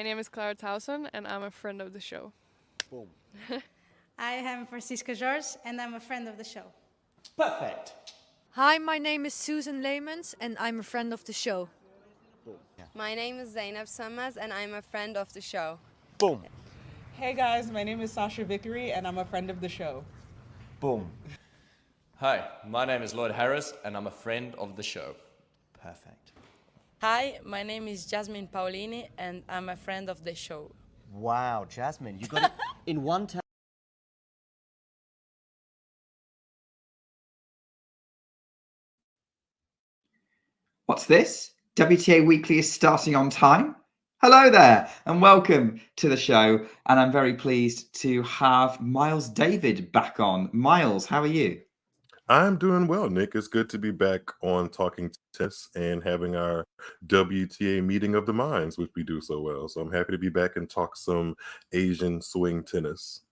name is Clara Towson, and I'm a friend of the show. Boom. I am Francisca George, and I'm a friend of the show. Perfect. Hi, my name is Susan Leemans, and I'm a friend of the show. Boom. Yeah. My name is Zainab Sammaz, and I'm a friend of the show. Boom. Hey guys, my name is Sasha Vickery, and I'm a friend of the show. Boom. Hi, my name is Lloyd Harris, and I'm a friend of the show. Perfect. Hi, my name is Jasmine Paolini, and I'm a friend of the show. Wow, Jasmine, you got it in one time. What's this? WTA Weekly is starting on time. Hello there, and welcome to the show. And I'm very pleased to have Miles David back on. Miles, how are you? I'm doing well, Nick. It's good to be back on Talking Tennis and having our WTA meeting of the minds, which we do so well. So I'm happy to be back and talk some Asian swing tennis.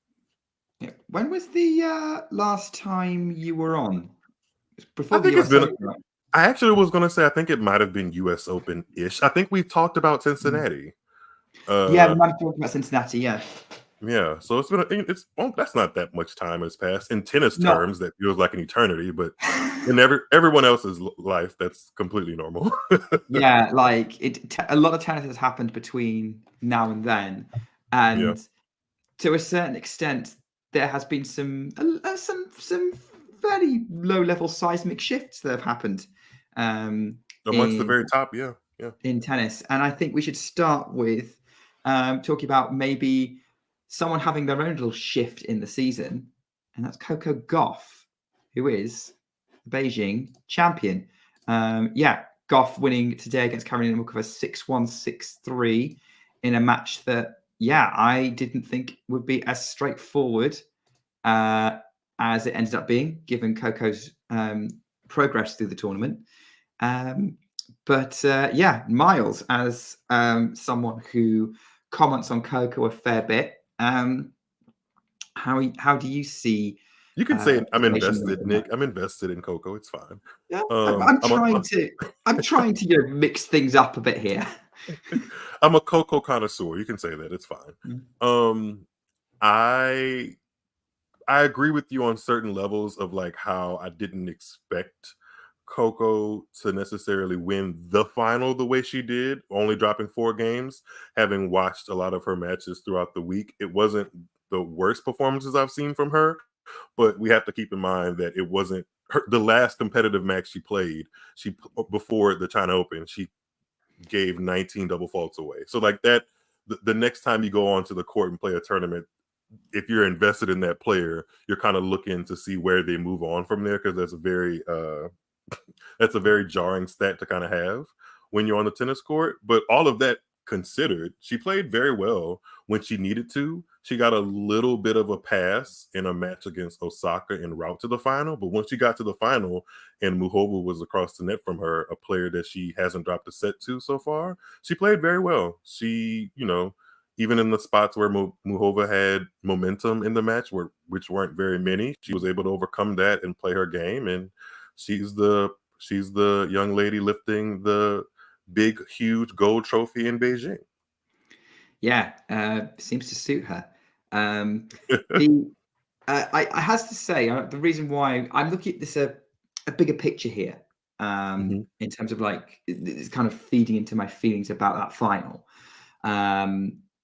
Yeah. When was the last time you were on? Before I think the it's been. US Open, right? I actually was going to say I think it might have been U.S. Open-ish. I think we talked about Cincinnati. Yeah, we might have talked about Cincinnati. Yeah. Yeah, so it's been that's not that much time has passed in tennis terms. That feels like an eternity, but in everyone else's life, that's completely normal. Yeah, like a lot of tennis has happened between now and then, and to a certain extent, there has been some fairly low-level seismic shifts that have happened amongst the very top. Yeah, in tennis, and I think we should start with talking about maybe someone having their own little shift in the season, and that's Coco Gauff, who is the Beijing champion. Gauff winning today against Karolina Muchova 6-1, 6-3 in a match that, I didn't think would be as straightforward as it ended up being, given Coco's progress through the tournament. Miles, as someone who comments on Coco a fair bit, how do you see? You can say I'm invested, Nick. I'm invested in Coco. It's fine. Yeah, I'm trying to mix things up a bit here. I'm a Coco connoisseur. You can say that. It's fine. I agree with you on certain levels of like how I didn't expect Coco to necessarily win the final the way she did, only dropping 4 games. Having watched a lot of her matches throughout the week, it wasn't the worst performances I've seen from her, but we have to keep in mind that it wasn't the last competitive match she played. Before the China Open, she gave 19 double faults away. So like that, the next time you go onto the court and play a tournament, if you're invested in that player, you're kind of looking to see where they move on from there, because that's a very jarring stat to kind of have when you're on the tennis court. But all of that considered, she played very well when she needed to. She got a little bit of a pass in a match against Osaka en route to the final, but once she got to the final and Muchova was across the net from her, a player that she hasn't dropped a set to so far, she played very well. She, even in the spots where Muchova had momentum in the match, which weren't very many, she was able to overcome that and play her game. And she's the young lady lifting the big, huge gold trophy in Beijing. Yeah, seems to suit her. I have to say, the reason why I'm looking at this a bigger picture here, in terms of like it's kind of feeding into my feelings about that final.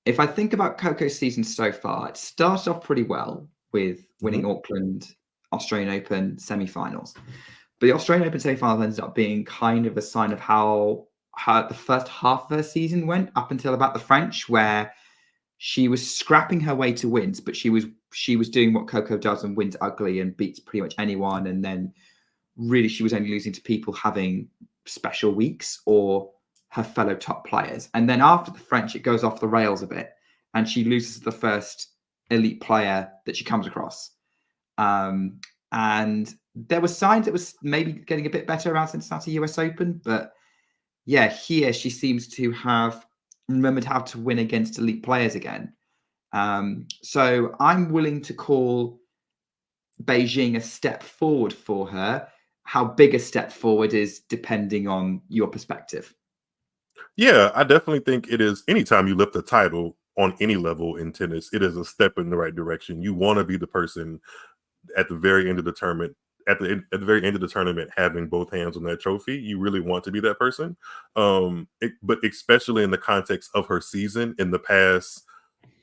If I think about Coco's season so far, it started off pretty well with winning Auckland, Australian Open semi-finals. But the Australian Open semi-final ended up being kind of a sign of how the first half of her season went, up until about the French, where she was scrapping her way to wins, but she was doing what Coco does and wins ugly and beats pretty much anyone. And then really she was only losing to people having special weeks or her fellow top players. And then after the French, it goes off the rails a bit and she loses to the first elite player that she comes across. And there were signs it was maybe getting a bit better around Cincinnati US Open, but here she seems to have remembered how to win against elite players again. So I'm willing to call Beijing a step forward for her. How big a step forward is depending on your perspective. Yeah, I definitely think it is. Anytime you lift a title on any level in tennis, it is a step in the right direction. You want to be the person at the very end of the tournament, at the very end of the tournament, having both hands on that trophy. You really want to be that person. But especially in the context of her season in the past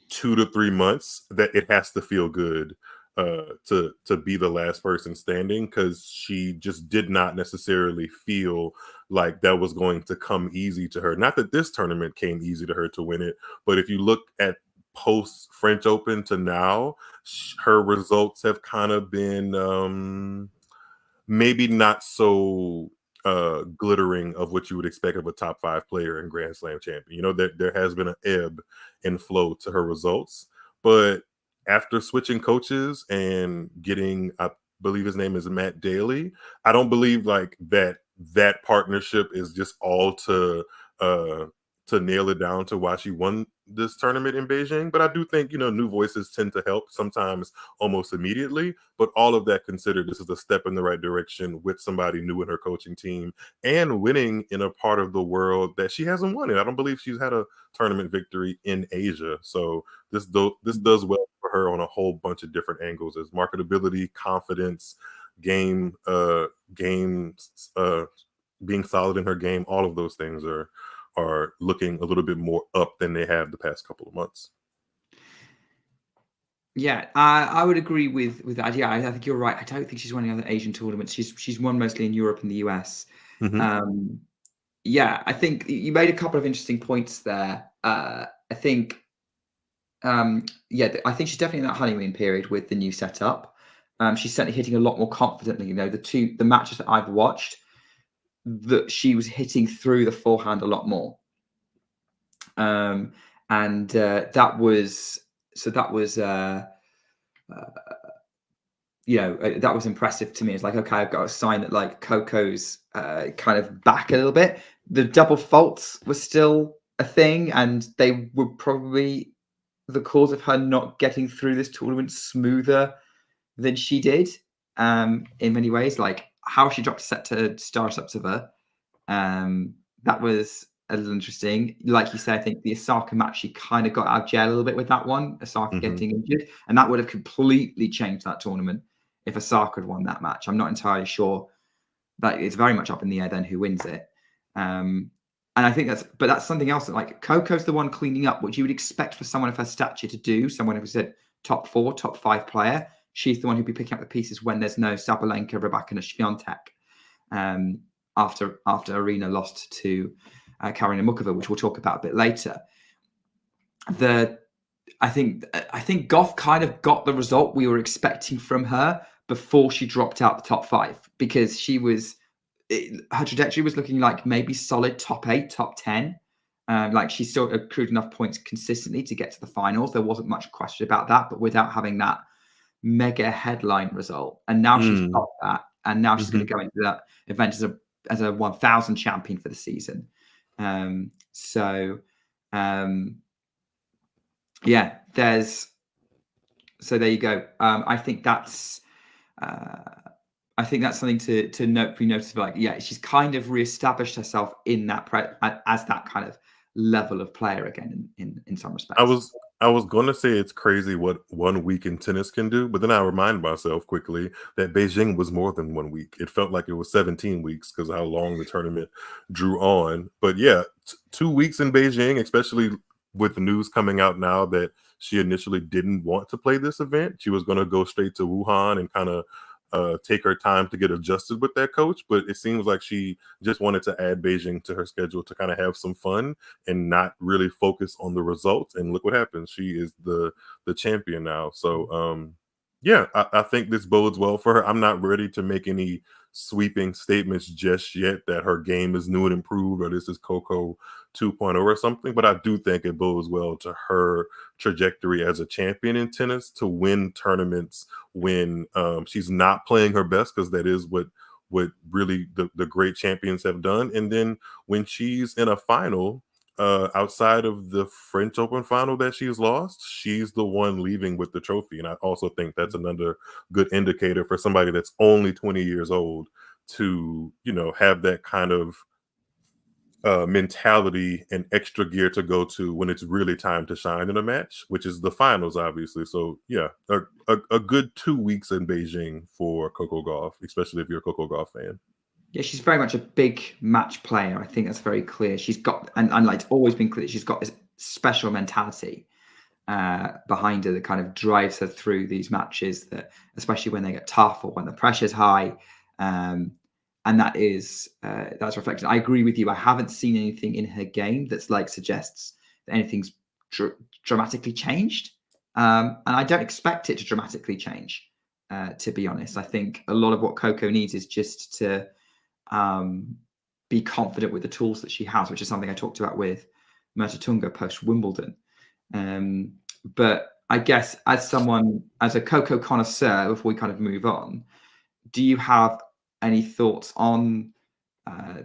2 to 3 months, that it has to feel good to be the last person standing, because she just did not necessarily feel like that was going to come easy to her. Not that this tournament came easy to her to win it, but if you look at post French Open to now, her results have kind of been maybe not so glittering of what you would expect of a top 5 player and Grand Slam champion. You know, there has been an ebb and flow to her results, but after switching coaches and getting, I believe his name is Matt Daly, I don't believe like that partnership is just all to nail it down to why she won this tournament in Beijing. But I do think, you know, new voices tend to help sometimes almost immediately. But all of that considered, this is a step in the right direction with somebody new in her coaching team and winning in a part of the world that she hasn't won in. I don't believe she's had a tournament victory in Asia. So this does well for her on a whole bunch of different angles, as marketability, confidence, game being solid in her game. All of those things are looking a little bit more up than they have the past couple of months. Yeah, I would agree with that. Yeah, I think you're right. I don't think she's won any other Asian tournaments. She's won mostly in Europe and the US. Mhm. Yeah, I think you made a couple of interesting points there. I think, yeah, I think she's definitely in that honeymoon period with the new setup. She's certainly hitting a lot more confidently. You know, the matches that I've watched, that she was hitting through the forehand a lot more. And that was you know, that was impressive to me. It's like, okay, I've got a sign that like Coco's kind of back a little bit. The double faults were still a thing, and they were probably the cause of her not getting through this tournament smoother than she did, in many ways. Like how she dropped a set to Starosubtseva, that was a little interesting. Like you said, I think the Osaka match, she kind of got out of jail a little bit with that one, Osaka getting injured, and that would have completely changed that tournament if Osaka had won that match. I'm not entirely sure. That it's very much up in the air then who wins it. And I think that's something else that like Coco's the one cleaning up, what you would expect for someone of her stature to do, someone who's a top 4, top 5 player. She's the one who'd be picking up the pieces when there's no Sabalenka, Rybakina, Swiatek. After Aryna lost to Karolina Muchova, which we'll talk about a bit later. I think Gauff kind of got the result we were expecting from her before she dropped out the top 5, because her trajectory was looking like maybe solid top 8, top 10. Like she still accrued enough points consistently to get to the finals. There wasn't much question about that, but without having that mega headline result. And now she's got that, and now she's going to go into that event as a 1,000 champion for the season. Yeah, there you go. I think that's something to note. We notice, like, yeah, she's kind of reestablished herself in that as that kind of level of player again in some respects. I was going to say it's crazy what 1 week in tennis can do, but then I remind myself quickly that Beijing was more than 1 week. It felt like it was 17 weeks because of how long the tournament drew on. But yeah, 2 weeks in Beijing, especially with the news coming out now that she initially didn't want to play this event. She was going to go straight to Wuhan and kind of take her time to get adjusted with that coach, but it seems like she just wanted to add Beijing to her schedule to kind of have some fun and not really focus on the results. And look what happens. She is the champion now. So yeah, I think this bodes well for her. I'm not ready to make any sweeping statements just yet that her game is new and improved or this is Coco 2.0 or something, but I do think it bodes well to her trajectory as a champion in tennis to win tournaments when she's not playing her best, because that is what really the great champions have done. And then when she's in a final, outside of the French Open final that she's lost, she's the one leaving with the trophy. And I also think that's another good indicator for somebody that's only 20 years old to, you know, have that kind of mentality and extra gear to go to when it's really time to shine in a match, which is the finals, obviously. So yeah, a good 2 weeks in Beijing for Coco Gauff, especially if you're a Coco Gauff fan. Yeah, she's very much a big match player. I think that's very clear. She's got, and like it's always been clear, she's got this special mentality behind her that kind of drives her through these matches, that especially when they get tough or when the pressure's high. And that is that's reflected. I agree with you. I haven't seen anything in her game that's like suggests that anything's dramatically changed, and I don't expect it to dramatically change. To be honest, I think a lot of what Coco needs is just to be confident with the tools that she has, which is something I talked about with Mirra Andreeva post Wimbledon. But I guess as a Coco connoisseur, before we kind of move on, do you have any thoughts on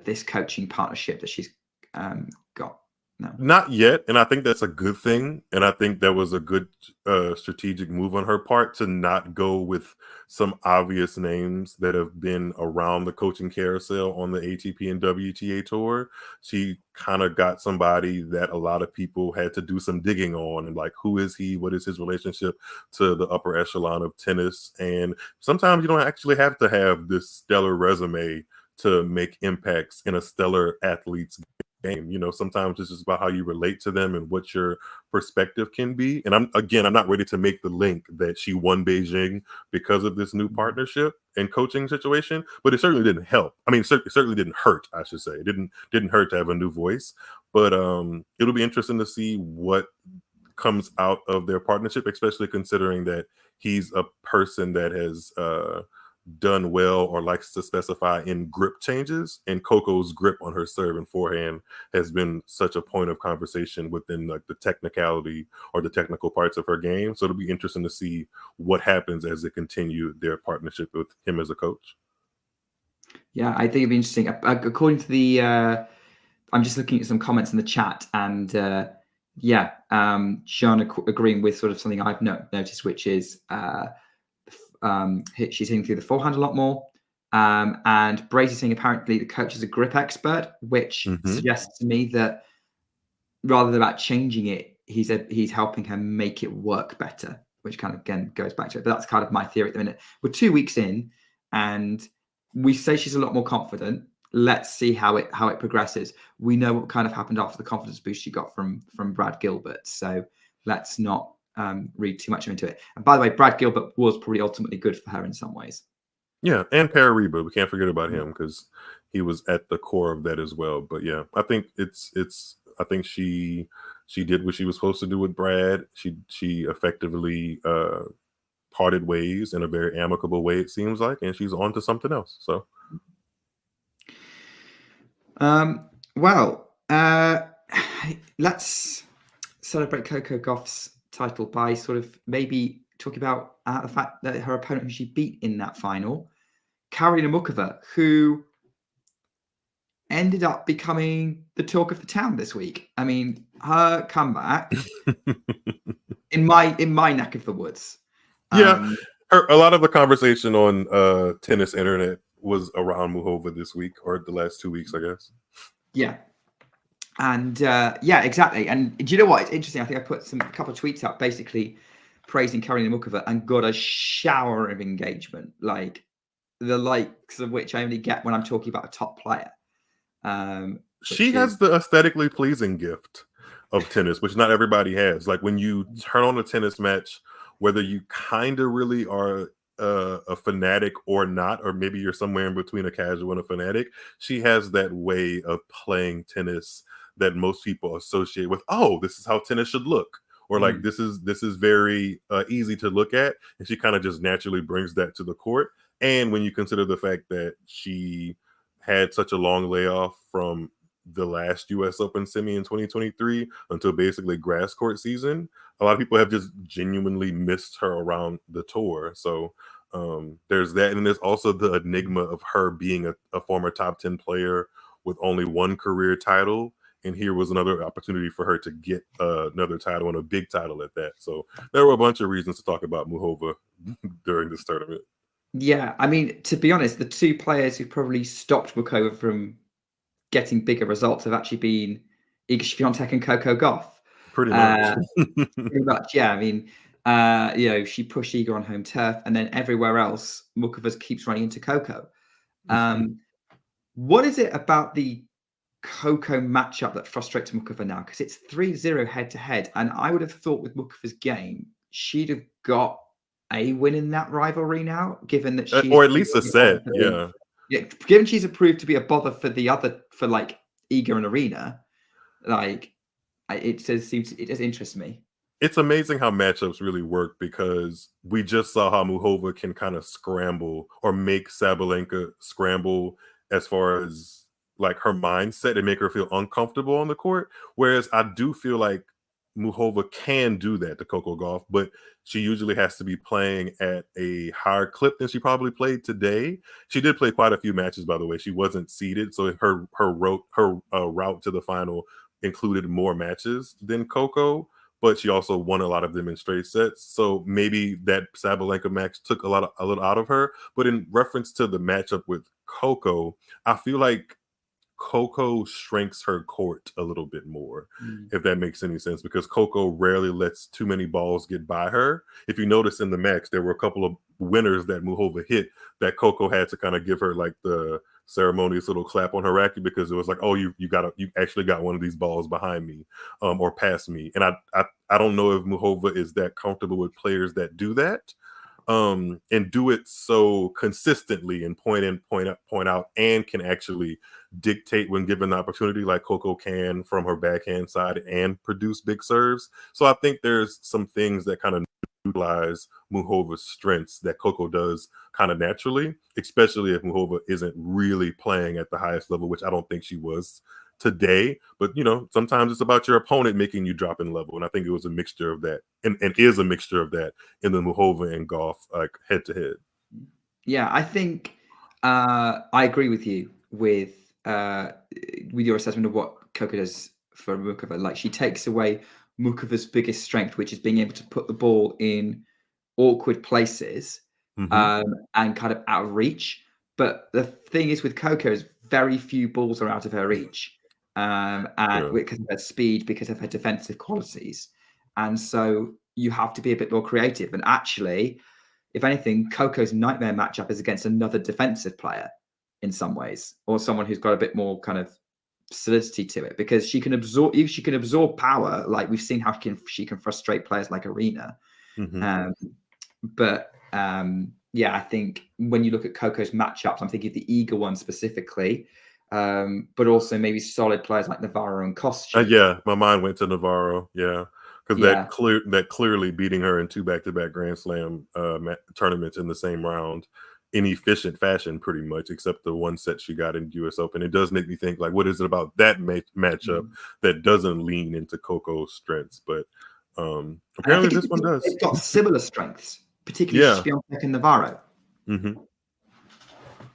this coaching partnership that she's got? No, not yet, and I think that's a good thing. And I think that was a good strategic move on her part to not go with some obvious names that have been around the coaching carousel on the ATP and WTA tour. She kind of got somebody that a lot of people had to do some digging on, and like, who is he? What is his relationship to the upper echelon of tennis? And sometimes you don't actually have to have this stellar resume to make impacts in a stellar athlete's game. You know, sometimes it's just about how you relate to them and what your perspective can be. And I'm not ready to make the link that she won Beijing because of this new partnership and coaching situation, but it certainly didn't help. I mean, it certainly didn't hurt, I should say. It didn't hurt to have a new voice, but it'll be interesting to see what comes out of their partnership, especially considering that he's a person that has done well or likes to specify in grip changes, and Coco's grip on her serve and forehand has been such a point of conversation within like the technicality or the technical parts of her game. So it'll be interesting to see what happens as they continue their partnership with him as a coach. Yeah, I think it'd be interesting. According to the I'm just looking at some comments in the chat, and Sean agreeing with sort of something I've noticed, which is she's hitting through the forehand a lot more. And Brace is saying apparently the coach is a grip expert, which suggests to me that rather than about changing it, he's helping her make it work better, which kind of again goes back to it. But that's kind of my theory at the minute. We're 2 weeks in, and we say she's a lot more confident. Let's see how it progresses. We know what kind of happened after the confidence boost she got from Brad Gilbert, so let's not read too much into it. And by the way, Brad Gilbert was probably ultimately good for her in some ways. Yeah, and Parariba, we can't forget about him because he was at the core of that as well. But yeah, I think I think she did what she was supposed to do with Brad. She effectively parted ways in a very amicable way, it seems like, and she's on to something else. So let's celebrate Coco Gauff's title by sort of maybe talking about the fact that her opponent who she beat in that final, Karolina Muchova, who ended up becoming the talk of the town this week. I mean, her comeback in my neck of the woods. Yeah, a lot of the conversation on tennis internet was around Muchova this week, or the last 2 weeks, I guess. Yeah. And yeah, exactly. And do you know what? It's interesting. I think I put a couple of tweets out basically praising Karolina Muchova and got a shower of engagement, like the likes of which I only get when I'm talking about a top player. She has the aesthetically pleasing gift of tennis, which not everybody has. Like when you turn on a tennis match, whether you kind of really are a fanatic or not, or maybe you're somewhere in between a casual and a fanatic, she has that way of playing tennis that most people associate with, oh, this is how tennis should look, or like this is very easy to look at, and she kind of just naturally brings that to the court. And when you consider the fact that she had such a long layoff from the last US Open semi in 2023 until basically grass court season, a lot of people have just genuinely missed her around the tour. So there's that, and there's also the enigma of her being a former top 10 player with only one career title. And here was another opportunity for her to get another title, and a big title at that. So there were a bunch of reasons to talk about Muchova during this tournament. Yeah, I mean, to be honest, the two players who probably stopped Muchova from getting bigger results have actually been Iga Swiatek and Coco Gauff. Pretty much. Pretty much, yeah. I mean, she pushed Iga on home turf, and then everywhere else, Muchova keeps running into Coco. What is it about the Coco matchup that frustrates Muchova now? Because it's 3-0 head-to-head, and I would have thought with Muchova's game, she'd have got a win in that rivalry now, given that she or at least a set, yeah. Given she's approved to be a bother for the other, for like Iga and Aryna, like it does interest me. It's amazing how matchups really work, because we just saw how Muchova can kind of scramble or make Sabalenka scramble as far as like her mindset and make her feel uncomfortable on the court. Whereas I do feel like Muchova can do that to Coco Gauff, but she usually has to be playing at a higher clip than she probably played today. She did play quite a few matches, by the way. She wasn't seeded, so her route to the final included more matches than Coco, but she also won a lot of them in straight sets. So maybe that Sabalenka match took a little out of her. But in reference to the matchup with Coco, I feel like Coco shrinks her court a little bit more, if that makes any sense, because Coco rarely lets too many balls get by her. If you notice in the match, there were a couple of winners that Muchova hit that Coco had to kind of give her like the ceremonious little clap on her racket, because it was like, oh, you actually got one of these balls behind me, or past me. And I don't know if Muchova is that comfortable with players that do that, and do it so consistently and point out, and can actually dictate when given the opportunity, like Coco can from her backhand side, and produce big serves. So I think there's some things that kind of utilize Muchova's strengths that Coco does kind of naturally, especially if Muchova isn't really playing at the highest level, which I don't think she was today. But sometimes it's about your opponent making you drop in level, and I think it was a mixture of that, and is a mixture of that in the Muchova and Gauff like head to head. Yeah, I think I agree with you with your assessment of what Coco does for Muchova. Like, she takes away Muchova's biggest strength, which is being able to put the ball in awkward places and kind of out of reach. But the thing is with Coco is very few balls are out of her reach, and because of her speed, because of her defensive qualities. And so you have to be a bit more creative. And actually, if anything, Coco's nightmare matchup is against another defensive player in some ways, or someone who's got a bit more kind of solidity to it, because she can absorb power. Like, we've seen how she can frustrate players like Aryna. Yeah, I think when you look at Coco's matchups, I'm thinking of the Iga one specifically, but also maybe solid players like Navarro and Kostya. Yeah, my mind went to Navarro. Yeah, because that clearly beating her in 2 back-to-back Grand Slam tournaments in the same round in efficient fashion, pretty much, except the one set she got in US Open. It does make me think, like, what is it about that matchup that doesn't lean into Coco's strengths? But apparently this one does. It's got similar strengths, particularly Swiatek and Navarro.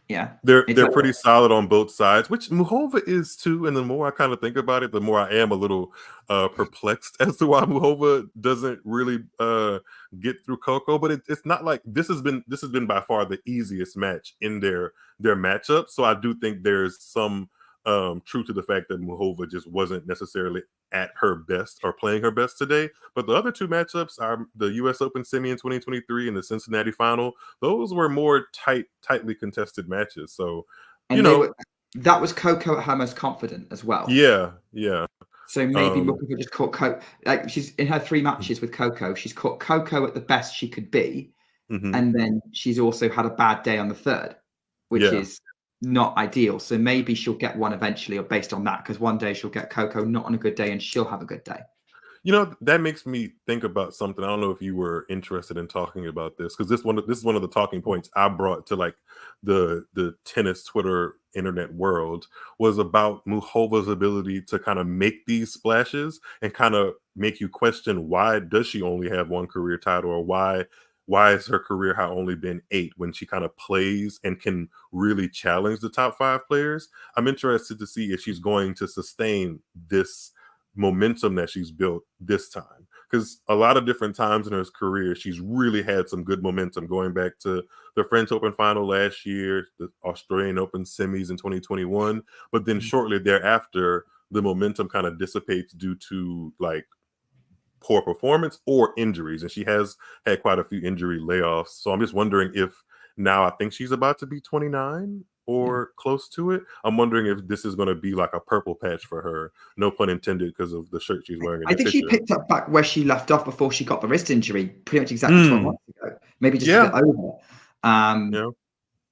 Yeah, they're pretty solid on both sides, which Muchova is too. And the more I kind of think about it, the more I am a little perplexed as to why Muchova doesn't really get through Coco. But it's not like this has been by far the easiest match in their matchup. So I do think there's some truth to the fact that Muchova just wasn't necessarily at her best or playing her best today. But the other 2 matchups are the US Open semi in 2023 and the Cincinnati final. Those were more tightly contested matches. So, that was Coco at her most confident as well. Yeah. So maybe Muchova just caught Coco. Like, she's in her 3 matches with Coco, she's caught Coco at the best she could be. And then she's also had a bad day on the 3rd, which is not ideal. So maybe she'll get one eventually, or based on that, because one day she'll get Coco not on a good day and she'll have a good day. That makes me think about something. I don't know if you were interested in talking about this, because this is one of the talking points I brought to like the tennis Twitter internet world, was about Muchova's ability to kind of make these splashes and kind of make you question, why does she only have 1 career title, or why has her career high only been 8 when she kind of plays and can really challenge the top 5 players? I'm interested to see if she's going to sustain this momentum that she's built this time, because a lot of different times in her career, she's really had some good momentum, going back to the French Open final last year, the Australian Open semis in 2021. But then shortly thereafter, the momentum kind of dissipates due to like poor performance or injuries. And she has had quite a few injury layoffs. So I'm just wondering if now, I think she's about to be 29 or close to it. I'm wondering if this is going to be like a purple patch for her. No pun intended, because of the shirt she's wearing in I the think picture. she picked up back where she left off before she got the wrist injury, pretty much exactly 12 months ago. Maybe just a bit over.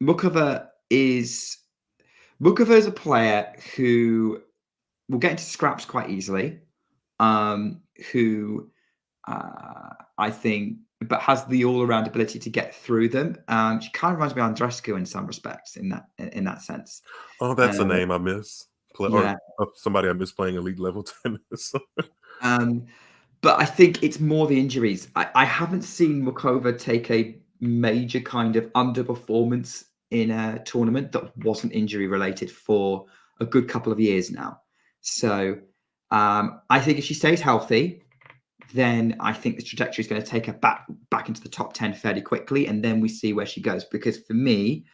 Muchova is a player who will get into scraps quite easily, who I think, but has the all-around ability to get through them. She kind of reminds me of Andreescu in some respects, in that sense. Oh, that's a name I miss. Yeah. Or somebody I miss playing elite level tennis. But I think it's more the injuries. I haven't seen Muchova take a major kind of underperformance in a tournament that wasn't injury related for a good couple of years now. So I think if she stays healthy, then I think the trajectory is going to take her back into the top 10 fairly quickly. And then we see where she goes. Because for me,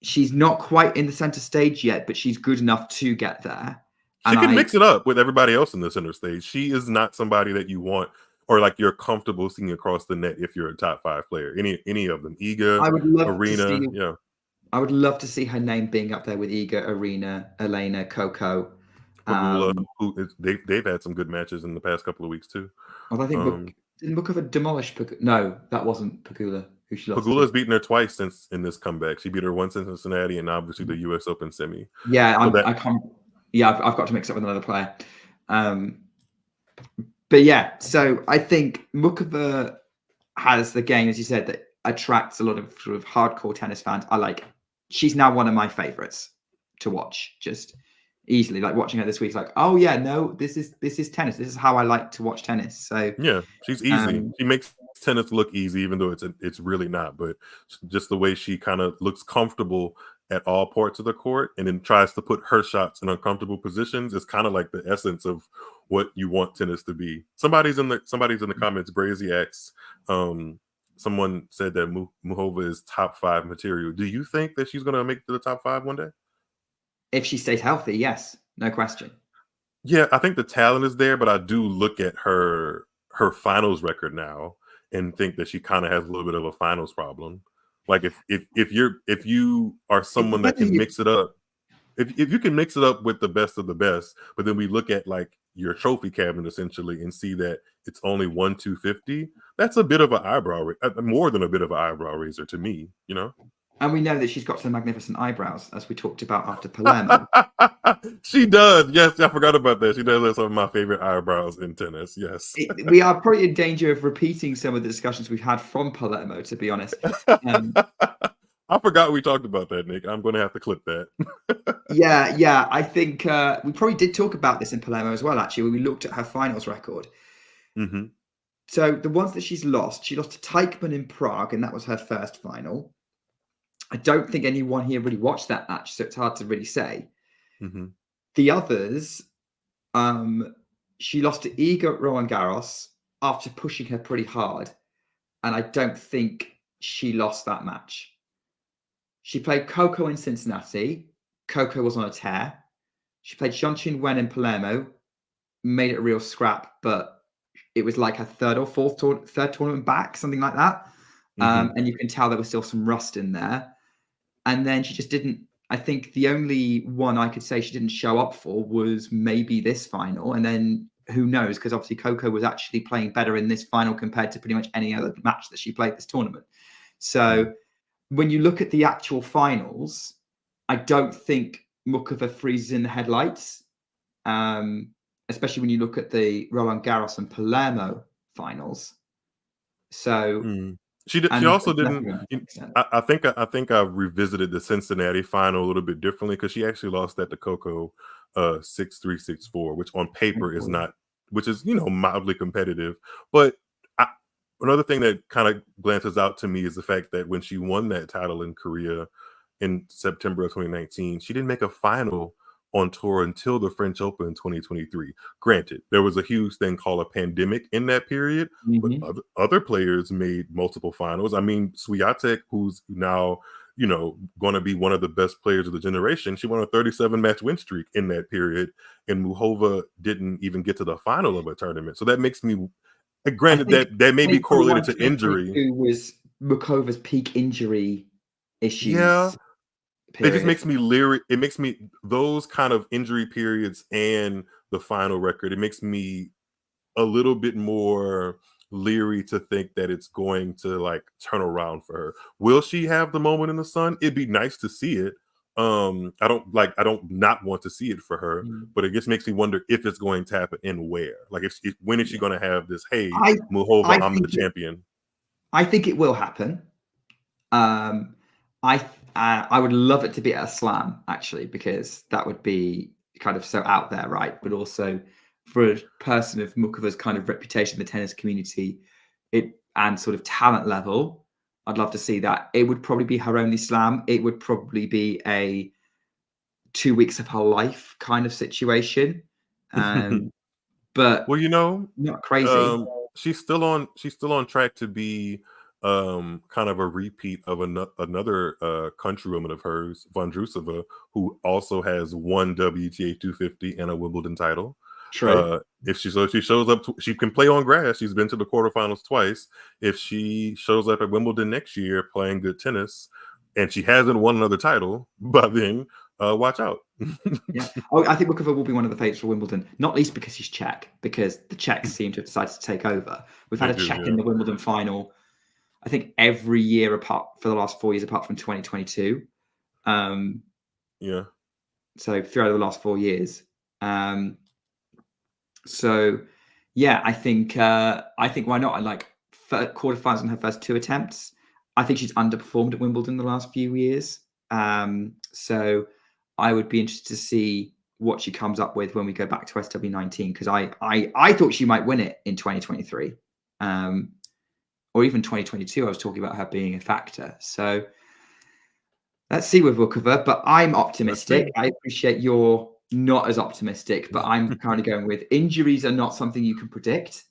she's not quite in the center stage yet, but she's good enough to get there. She can mix it up with everybody else in the center stage. She is not somebody that you want or like you're comfortable seeing across the net if you're a top 5 player. Any of them. Iga, I would love Aryna. I would love to see her name being up there with Iga, Aryna, Elena, Coco. Pegula, they've had some good matches in the past couple of weeks too. Well, I think didn't Muchova demolish Pegula? No, that wasn't Pegula who she lost. Pegula's beaten her twice since in this comeback. She beat her once in Cincinnati and obviously the U.S. Open semi. Yeah, I can't. Yeah, I've got to mix up with another player. But yeah, so I think Muchova has the game, as you said, that attracts a lot of sort of hardcore tennis fans. She's now one of my favorites to watch, just easily. Like watching her this week, like, oh yeah, no, this is tennis. This is how I like to watch tennis. So yeah, she's easy. She makes tennis look easy, even though it's really not. But just the way she kind of looks comfortable at all parts of the court and then tries to put her shots in uncomfortable positions is kind of like the essence of what you want tennis to be. Somebody's in the comments, Braziacs, someone said that Muchova is top 5 material. Do you think that she's going to make it to the top 5 one day? If she stays healthy, yes, no question. Yeah, I think the talent is there, but I do look at her finals record now and think that she kind of has a little bit of a finals problem. Like if you are someone that can mix it up, if you can mix it up with the best of the best, but then we look at like your trophy cabinet essentially and see that it's only 1/250, that's a bit of an eyebrow, more than a bit of an eyebrow raiser to me, you know. And we know that she's got some magnificent eyebrows, as we talked about after Palermo. She does. Yes, I forgot about that. She does have some of my favorite eyebrows in tennis. Yes. We are probably in danger of repeating some of the discussions we've had from Palermo, to be honest. I forgot we talked about that, Nick. I'm going to have to clip that. Yeah. I think we probably did talk about this in Palermo as well, actually, when we looked at her finals record. Mm-hmm. So the ones that she lost to Teichmann in Prague, and that was her first final. I don't think anyone here really watched that match, so it's hard to really say. Mm-hmm. The others, she lost to Iga at Roland Garros after pushing her pretty hard, and I don't think she lost that match. She played Coco in Cincinnati. Coco was on a tear. She played Qinwen in Palermo, made it a real scrap, but it was like her third tournament back, something like that. Mm-hmm. And you can tell there was still some rust in there. And then she just didn't. I think the only one I could say she didn't show up for was maybe this final. And then who knows? Because obviously Coco was actually playing better in this final compared to pretty much any other match that she played this tournament. So when you look at the actual finals, I don't think Muchova freezes in the headlights, especially when you look at the Roland Garros and Palermo finals. So she also didn't. I think I revisited the Cincinnati final a little bit differently because she actually lost that to Coco 6-3, 6-4, which on paper is not, which is mildly competitive. But another thing that kind of glances out to me is the fact that when she won that title in Korea in September of 2019, she didn't make a final on tour until the French Open in 2023. Granted, there was a huge thing called a pandemic in that period, but other players made multiple finals. I mean, Swiatek, who's now, you know, going to be one of the best players of the generation, she won a 37-match win streak in that period, and Muchova didn't even get to the final of a tournament. So that makes me, granted, that may be correlated to injury. Who was Muchova's peak injury issues? Yeah. Period. It just makes me leery. It makes me, those kind of injury periods and the final record, it makes me a little bit more leery to think that it's going to like turn around for her. Will she have the moment in the sun? It'd be nice to see it. I don't not want to see it for her, but it just makes me wonder if it's going to happen and where. Like, when is she going to have this? Hey, Muchova, I'm the champion. I think it will happen. I would love it to be at a slam, actually, because that would be kind of so out there, right? But also for a person of Muchova's kind of reputation in the tennis community, and sort of talent level, I'd love to see that. It would probably be her only slam. It would probably be a 2 weeks of her life kind of situation. But well, you know, not crazy. She's still on track to be kind of a repeat of another countrywoman of hers, Vondrousova, who also has one WTA 250 and a Wimbledon title. True. If she shows up, she can play on grass. She's been to the quarterfinals twice. If she shows up at Wimbledon next year playing good tennis, and she hasn't won another title by then, watch out. Yeah. Oh, I think Muchova will be one of the favorites for Wimbledon, not least because she's Czech, because the Czechs seem to have decided to take over. We've had a Czech in the Wimbledon final, I think, every year apart for the last 4 years, apart from 2022. Yeah. So throughout the last 4 years. So yeah, I think why not? I like quarterfinals in her first 2 attempts. I think she's underperformed at Wimbledon the last few years. So I would be interested to see what she comes up with when we go back to SW19, because I thought she might win it in 2023. Or even 2022, I was talking about her being a factor. So let's see with Muchova, but I'm optimistic. I appreciate you're not as optimistic, but I'm kind of going with injuries are not something you can predict.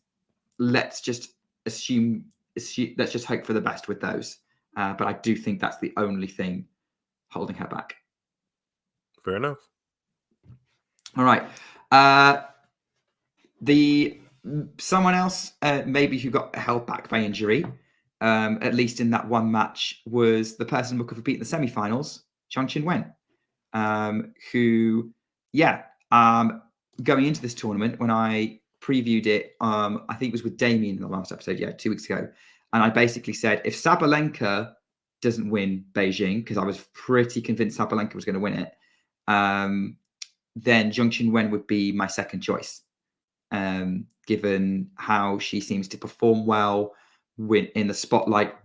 Let's just assume let's just hope for the best with those. But I do think that's the only thing holding her back. Fair enough. All right. Someone else maybe who got held back by injury, at least in that one match, was the person Muchova beat in the semi-finals, Qinwen Zheng, who, going into this tournament, when I previewed it, I think it was with Damien in the last episode, 2 weeks ago, and I basically said, if Sabalenka doesn't win Beijing, because I was pretty convinced Sabalenka was going to win it, then Zheng Qinwen would be my second choice. Given how she seems to perform well in the spotlight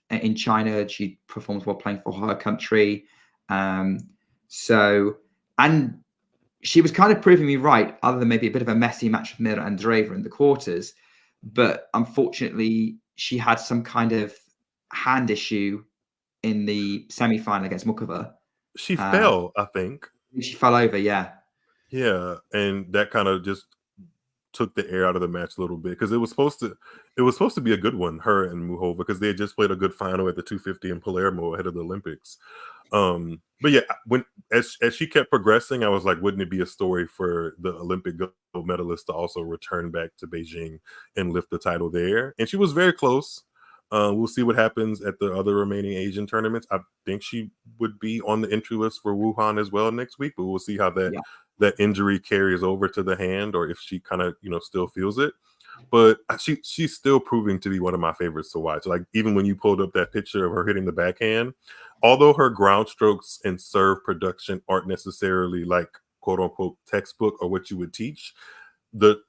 in China, she performs well playing for her country. And she was kind of proving me right, other than maybe a bit of a messy match with Mirra Andreeva in the quarters. But unfortunately, she had some kind of hand issue in the semi-final against Muchova. She fell, I think. She fell over, yeah. Yeah, and that kind of just took the air out of the match a little bit, because it was supposed to be a good one, her and Muchova, because they had just played a good final at the 250 in Palermo ahead of the Olympics. But yeah, as she kept progressing, I was like, wouldn't it be a story for the Olympic gold medalist to also return back to Beijing and lift the title there? And she was very close. We'll see what happens at the other remaining Asian tournaments. I think she would be on the entry list for Wuhan as well next week, but we'll see how that injury carries over to the hand, or if she kind of, still feels it. But she's still proving to be one of my favorites to watch. Like, even when you pulled up that picture of her hitting the backhand, although her ground strokes and serve production aren't necessarily like quote unquote textbook or what you would teach, the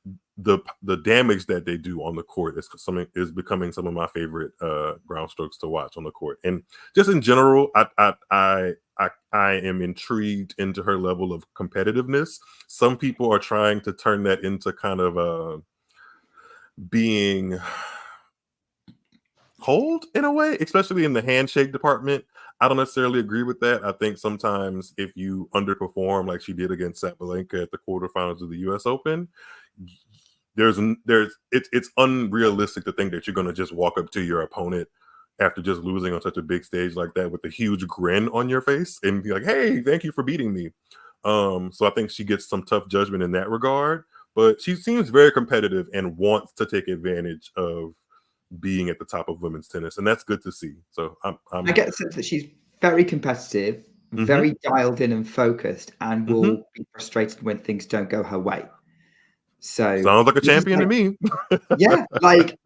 damage that they do on the court is becoming some of my favorite ground strokes to watch on the court. And just in general, I am intrigued into her level of competitiveness. Some people are trying to turn that into kind of being cold in a way, especially in the handshake department. I don't necessarily agree with that. I think sometimes if you underperform like she did against Sabalenka at the quarterfinals of the US Open, it's unrealistic to think that you're going to just walk up to your opponent after just losing on such a big stage like that with a huge grin on your face and be like, hey, thank you for beating me. So I think she gets some tough judgment in that regard, but she seems very competitive and wants to take advantage of being at the top of women's tennis, and that's good to see. So I get the sense that she's very competitive, very dialed in and focused, and will be frustrated when things don't go her way. So sounds like a champion to me. Yeah, like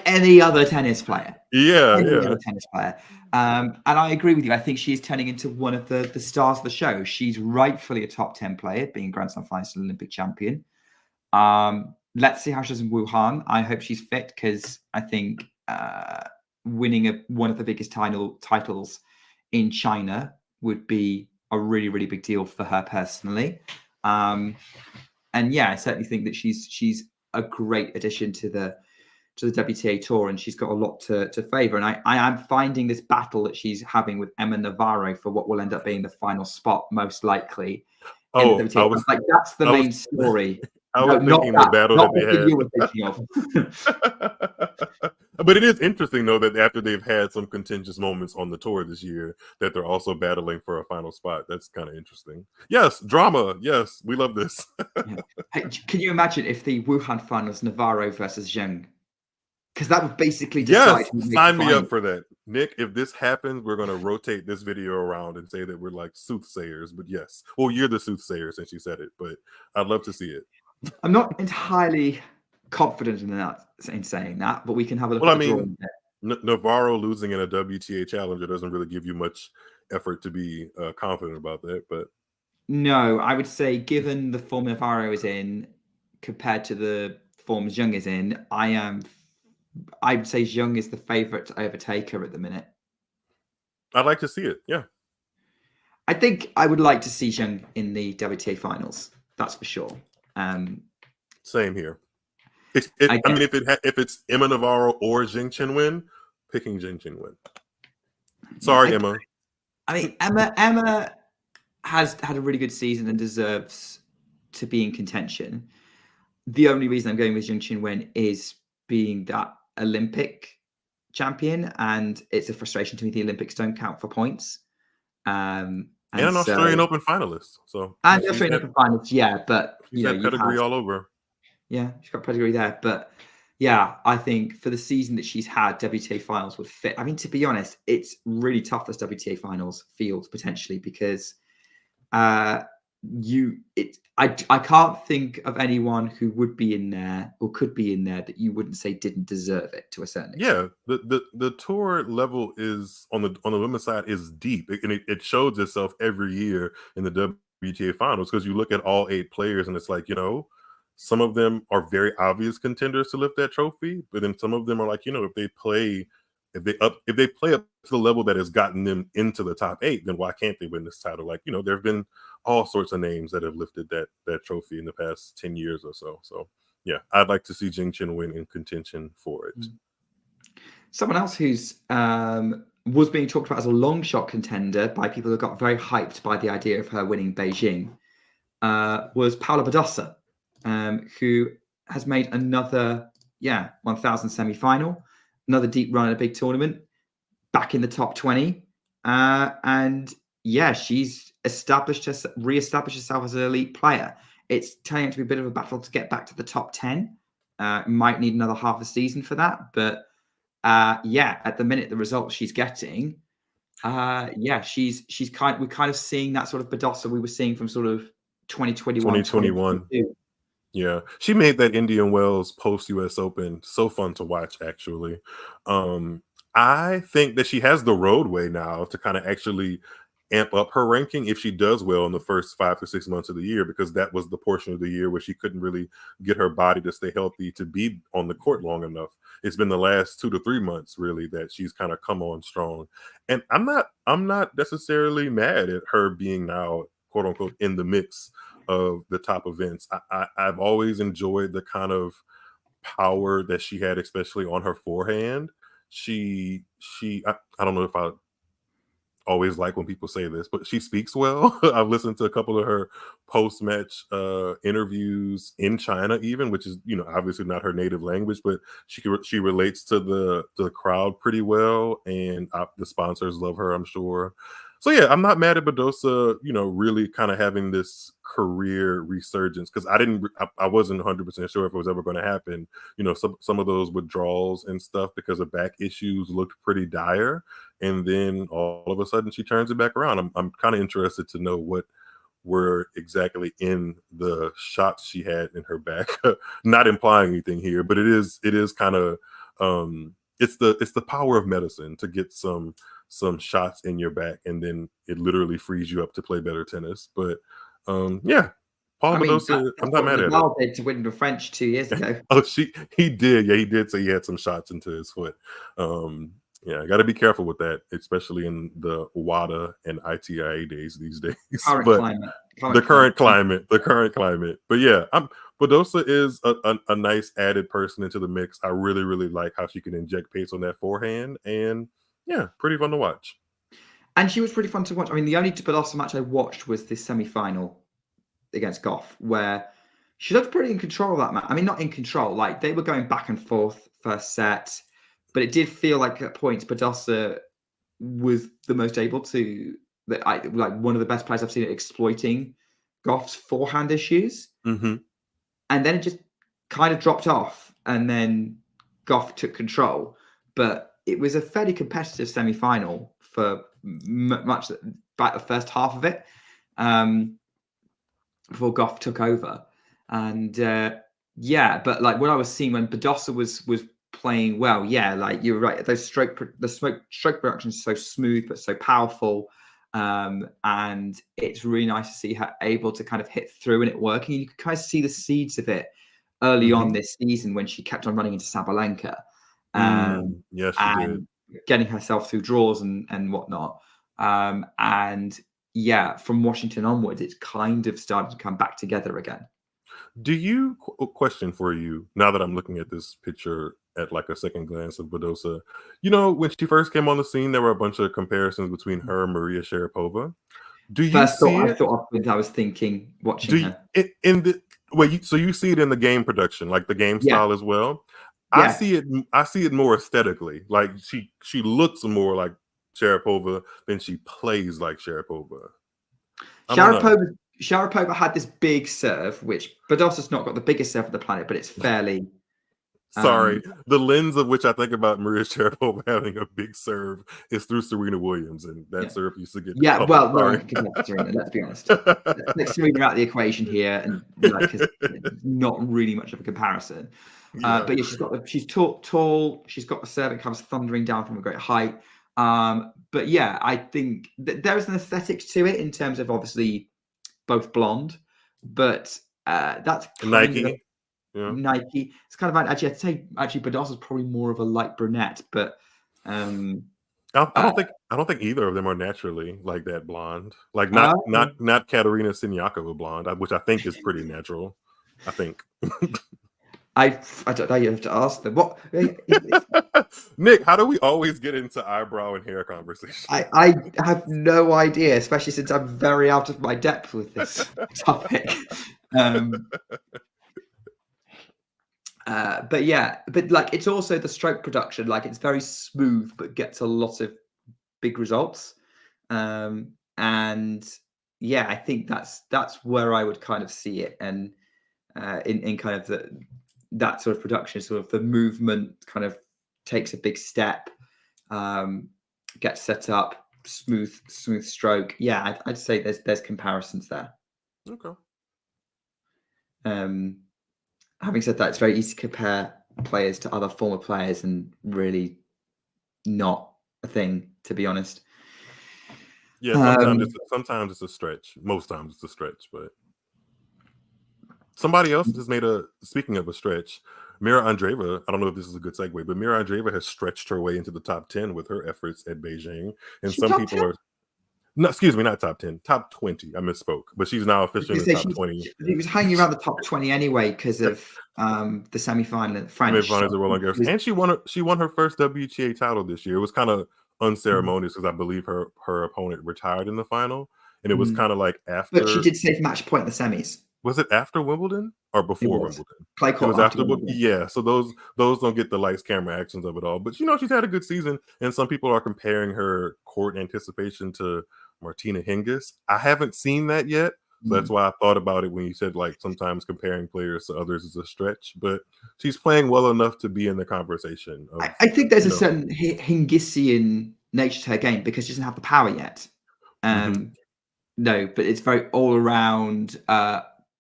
any other tennis player. Yeah. Tennis player. And I agree with you. I think she's turning into one of the stars of the show. She's rightfully a top 10 player, being Grand Slam finalist and Olympic champion. Let's see how she does in Wuhan. I hope she's fit because I think winning one of the biggest titles in China would be a really, really big deal for her personally. And yeah, I certainly think that she's a great addition to the WTA tour, and she's got a lot to favor. And I am finding this battle that she's having with Emma Navarro for what will end up being the final spot, most likely. Oh, that's the main story. I was thinking the battle that they had. You were thinking of. But it is interesting, though, that after they've had some contentious moments on the tour this year, that they're also battling for a final spot. That's kind of interesting. Yes, drama. Yes, we love this. Hey, can you imagine if the Wuhan finals Navarro versus Zheng? Because that would basically decide. Yes, sign me up for that. Nick, if this happens, we're going to rotate this video around and say that we're like soothsayers. But yes, well, you're the soothsayer since you said it, but I'd love to see it. I'm not entirely confident in saying that, but we can have a look well, at I mean, Navarro losing in a WTA challenger doesn't really give you much effort to be confident about that. But no, I would say given the form Navarro is in compared to the form Zheng is in, I'd say Zheng is the favorite to overtake her at the minute. I'd like to see it. Yeah. I think I would like to see Zheng in the WTA finals. That's for sure. Same here. I mean, if it's Emma Navarro or Zheng Qinwen, picking Zheng Qinwen. Sorry, Emma. I mean, Emma has had a really good season and deserves to be in contention. The only reason I'm going with Zheng Qinwen is being that Olympic champion, and it's a frustration to me the Olympics don't count for points. And an Australian Open finalist. And the Australian Open finalist, yeah, but she's got pedigree all over. Yeah, she's got pedigree there. But yeah, I think for the season that she's had, WTA finals would fit. I mean, to be honest, it's really tough this WTA finals field potentially because I can't think of anyone who would be in there or could be in there that you wouldn't say didn't deserve it to a certain extent. Yeah, the tour level is on the women's side is deep, and it shows itself every year in the WTA finals because you look at all 8 players and it's like, some of them are very obvious contenders to lift that trophy, but then some of them are like, if they play up to the level that has gotten them into the top 8, then why can't they win this title? Like, there have been all sorts of names that have lifted that trophy in the past 10 years or so. So yeah, I'd like to see Zheng Qinwen in contention for it. Someone else who's was being talked about as a long shot contender by people who got very hyped by the idea of her winning Beijing was Paula Badosa, who has made another 1000 semi-final, another deep run at a big tournament, back in the top 20. And yeah, she's re-established herself as an elite player. It's turning out to be a bit of a battle to get back to the top 10. Might need another half a season for that. But at the minute, the results she's getting, we're kind of seeing that sort of Badosa we were seeing from sort of 2021. Yeah, she made that Indian Wells post-US Open so fun to watch, actually. I think that she has the roadway now to kind of actually amp up her ranking if she does well in the first 5 to 6 months of the year, because that was the portion of the year where she couldn't really get her body to stay healthy to be on the court long enough. It's been the last 2 to 3 months really that she's kind of come on strong. And I'm not necessarily mad at her being now, quote unquote, in the mix of the top events. I've always enjoyed the kind of power that she had, especially on her forehand. I don't know if I always like when people say this, but she speaks well. I've listened to a couple of her post-match interviews in China, even, which is, obviously not her native language, but she relates to the crowd pretty well, and the sponsors love her, I'm sure. So yeah, I'm not mad at Badosa, really kind of having this career resurgence, because I wasn't 100% sure if it was ever going to happen. Some of those withdrawals and stuff because of back issues looked pretty dire, and then all of a sudden she turns it back around. I'm kind of interested to know what were exactly in the shots she had in her back. Not implying anything here, but it is kind of it's the power of medicine to get some shots in your back, and then it literally frees you up to play better tennis. But yeah, Paula Badosa, I'm not mad at Nadal did to win the French 2 years ago. he did. Yeah, he did say he had some shots into his foot. Yeah, got to be careful with that, especially in the WADA and ITIA days these days. The current climate. But yeah, Badosa is a nice added person into the mix. I really, really like how she can inject pace on that forehand, and yeah, pretty fun to watch. And she was pretty fun to watch. I mean, the only Badosa match I watched was this semi-final against Gauff, where she looked pretty in control of that match. I mean, not in control, like they were going back and forth first set, but it did feel like at points Badosa was the most able to, like one of the best players I've seen at exploiting Gauff's forehand issues. Mm-hmm. And then it just kind of dropped off, and then Gauff took control. But it was a fairly competitive semi-final for much about the first half of it, before Gauff took over. And yeah, but like what I was seeing when Badosa was playing well, yeah, like you're right, the stroke production is so smooth but so powerful, and it's really nice to see her able to kind of hit through and it working. You could kind of see the seeds of it early on this season when she kept on running into Sabalenka. Yes, she did. Getting herself through draws and whatnot. And yeah, from Washington onwards, it's kind of started to come back together again. Question for you, now that I'm looking at this picture at like a second glance of Badosa, when she first came on the scene, there were a bunch of comparisons between her and Maria Sharapova. Do you First see thought it? I was thinking watching her. So you see it in the game production, like the game style as well? Yeah. I see it more aesthetically. Like she looks more like Sharapova than she plays like Sharapova. Sharapova had this big serve, which Badosa's not got the biggest serve of the planet, but it's fairly. Sorry, the lens of which I think about Maria Sharapova having a big serve is through Serena Williams, and that serve used to get. Yeah, well, no one can compare to Serena. Let's be honest. Let's Serena out the equation here, and because not really much of a comparison. But yeah, she's tall. She's got a serve that comes thundering down from a great height. But yeah, I think there is an aesthetic to it in terms of obviously both blonde, but that's Nike. Nike. It's kind of actually, I'd say Badosa's probably more of a light brunette, but I don't think either of them are naturally like that blonde. Like not Katerina Siniakova blonde, which I think is pretty natural. I think. I don't know. You have to ask them. What, Nick? How do we always get into eyebrow and hair conversation? I have no idea, especially since I'm very out of my depth with this topic. But yeah, but like it's also the stroke production. Like it's very smooth, but gets a lot of big results. And yeah, I think that's where I would kind of see it, and in kind of that sort of production, sort of the movement kind of takes a big step, gets set up, smooth stroke. Yeah, I'd say there's comparisons there. Okay. Having said that, it's very easy to compare players to other former players, and really not a thing, to be honest. Yeah, sometimes it's a stretch. Most times it's a stretch, but somebody else has made speaking of a stretch, Mirra Andreeva, I don't know if this is a good segue, but Mirra Andreeva has stretched her way into the top 10 with her efforts at Beijing. And some people are No, excuse me, not top 10, top 20. I misspoke, but she's now officially in the top 20. He was hanging around the top 20 anyway because of the semi-final in French. Semi-finals of Roland Garros, and she won her first WTA title this year. It was kind of unceremonious because I believe her opponent retired in the final, and it was kind of like after. But she did save match point in the semis. Was it after Wimbledon or before Wimbledon? Clay court it was after Wimbledon. Yeah, so those don't get the lights, camera, actions of it all. But she's had a good season, and some people are comparing her court anticipation to Martina Hingis. I haven't seen that yet, so that's why I thought about it when you said like sometimes comparing players to others is a stretch. But she's playing well enough to be in the conversation. I think there's a certain Hingisian nature to her game because she doesn't have the power yet. No, but it's very all around.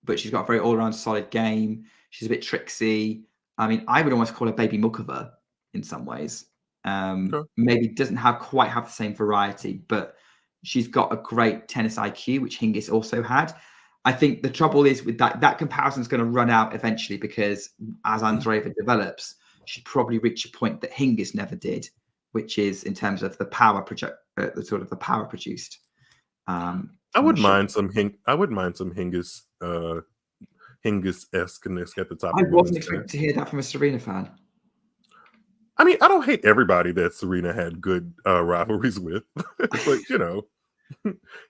But she's got a very all-around solid game. She's a bit tricksy. I mean, I would almost call her baby Muchova in some ways. Maybe doesn't quite have the same variety, but she's got a great tennis IQ, which Hingis also had. I think the trouble is with that comparison is going to run out eventually because as Andreeva develops, she'd probably reach a point that Hingis never did, which is in terms of the power the power produced. I wouldn't mind some Hingis Hingis-esqueness at the top. I wasn't expecting to hear that from a Serena fan. I mean, I don't hate everybody that Serena had good rivalries with, but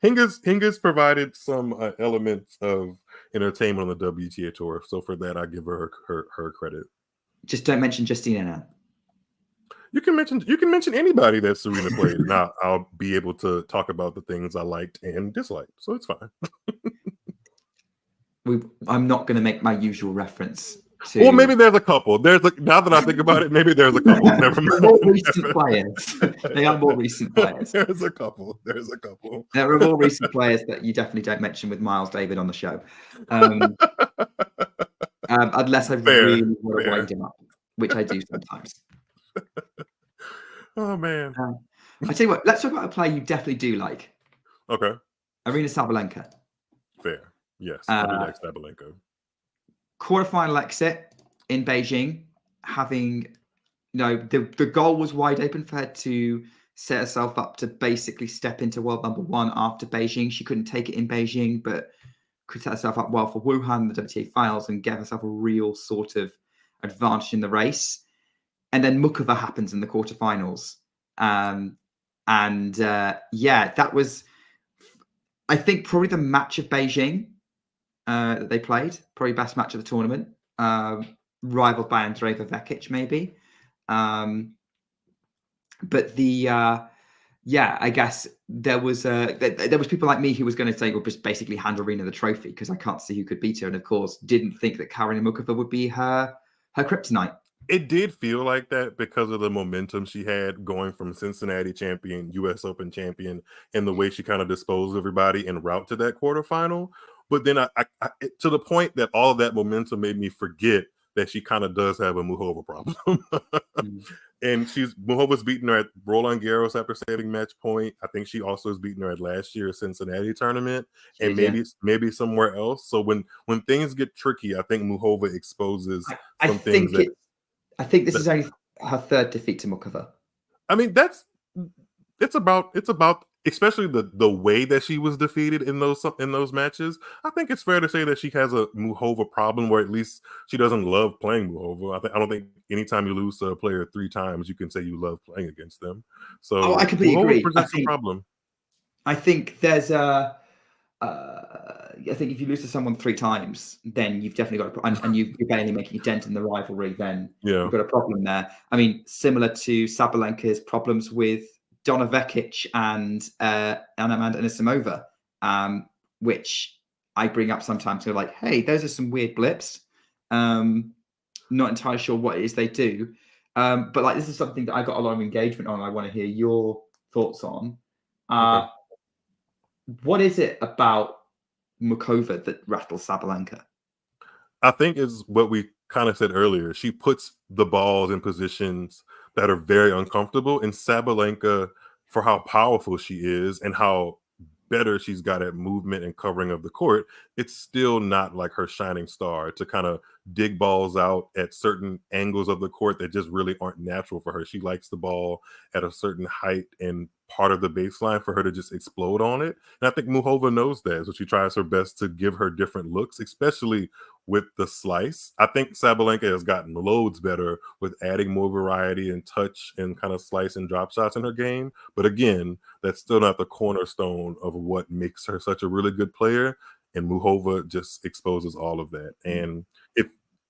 Hingis provided some elements of entertainment on the WTA tour. So for that, I give her credit. Just don't mention Justine Henin. You can mention anybody that Serena played, and I'll be able to talk about the things I liked and disliked. So it's fine. I'm not going to make my usual reference to. Well, maybe there's a couple. Now that I think about it, maybe there's a couple. Never mind. More recent players. They are more recent players. There's a couple. There are more recent players that you definitely don't mention with Miles David on the show, unless I really want to wind him up, which I do sometimes. Oh man! I tell you what. Let's talk about a player you definitely do like. Okay. Aryna Sabalenka. Fair. Yes. I do like Sabalenka. Quarterfinal exit in Beijing, having the goal was wide open for her to set herself up to basically step into world number one after Beijing. She couldn't take it in Beijing, but could set herself up well for Wuhan, the WTA Finals, and get herself a real sort of advantage in the race. And then Muchova happens in the quarterfinals. That was, I think, probably the match of Beijing that they played. Probably best match of the tournament. Rivaled by Andreeva Vekic, maybe. I guess there was people like me who was going to say, well, just basically hand Aryna the trophy because I can't see who could beat her. And of course, didn't think that Karolina Muchova would be her kryptonite. It did feel like that because of the momentum she had going from Cincinnati champion, U.S. Open champion, and the way she kind of disposed of everybody en route to that quarterfinal. But then I to the point that all of that momentum made me forget that she kind of does have a Muchova problem. And Muchova's beaten her at Roland Garros after saving match point. I think she also has beaten her at last year's Cincinnati tournament and maybe somewhere else. So when things get tricky, I think Muchova exposes some things that. I think this is only her third defeat to Muchova. I mean, it's about especially the way that she was defeated in those matches. I think it's fair to say that she has a Muchova problem, where at least she doesn't love playing Muchova. I don't think anytime you lose to a player 3 times, you can say you love playing against them. So I completely agree. Presents a problem. I think there's I think if you lose to someone 3 times, then you've definitely got and you're barely making a dent in the rivalry, then you've got a problem there. I mean, similar to Sabalenka's problems with Donna Vekic and Amanda Anisimova, which I bring up sometimes. So like, hey, those are some weird blips. Not entirely sure what it is they do. But like, this is something that I got a lot of engagement on. I want to hear your thoughts on. Okay. What is it about Muchova that rattles Sabalenka? I think is what we kind of said earlier. She puts the balls in positions that are very uncomfortable. And Sabalenka, for how powerful she is and how better she's got at movement and covering of the court, it's still not like her shining star to kind of dig balls out at certain angles of the court that just really aren't natural for her. She likes the ball at a certain height and part of the baseline for her to just explode on it. And I think Muchova knows that, so she tries her best to give her different looks, especially with the slice. I think Sabalenka has gotten loads better with adding more variety and touch and kind of slice and drop shots in her game. But again, that's still not the cornerstone of what makes her such a really good player. And Muchova just exposes all of that. And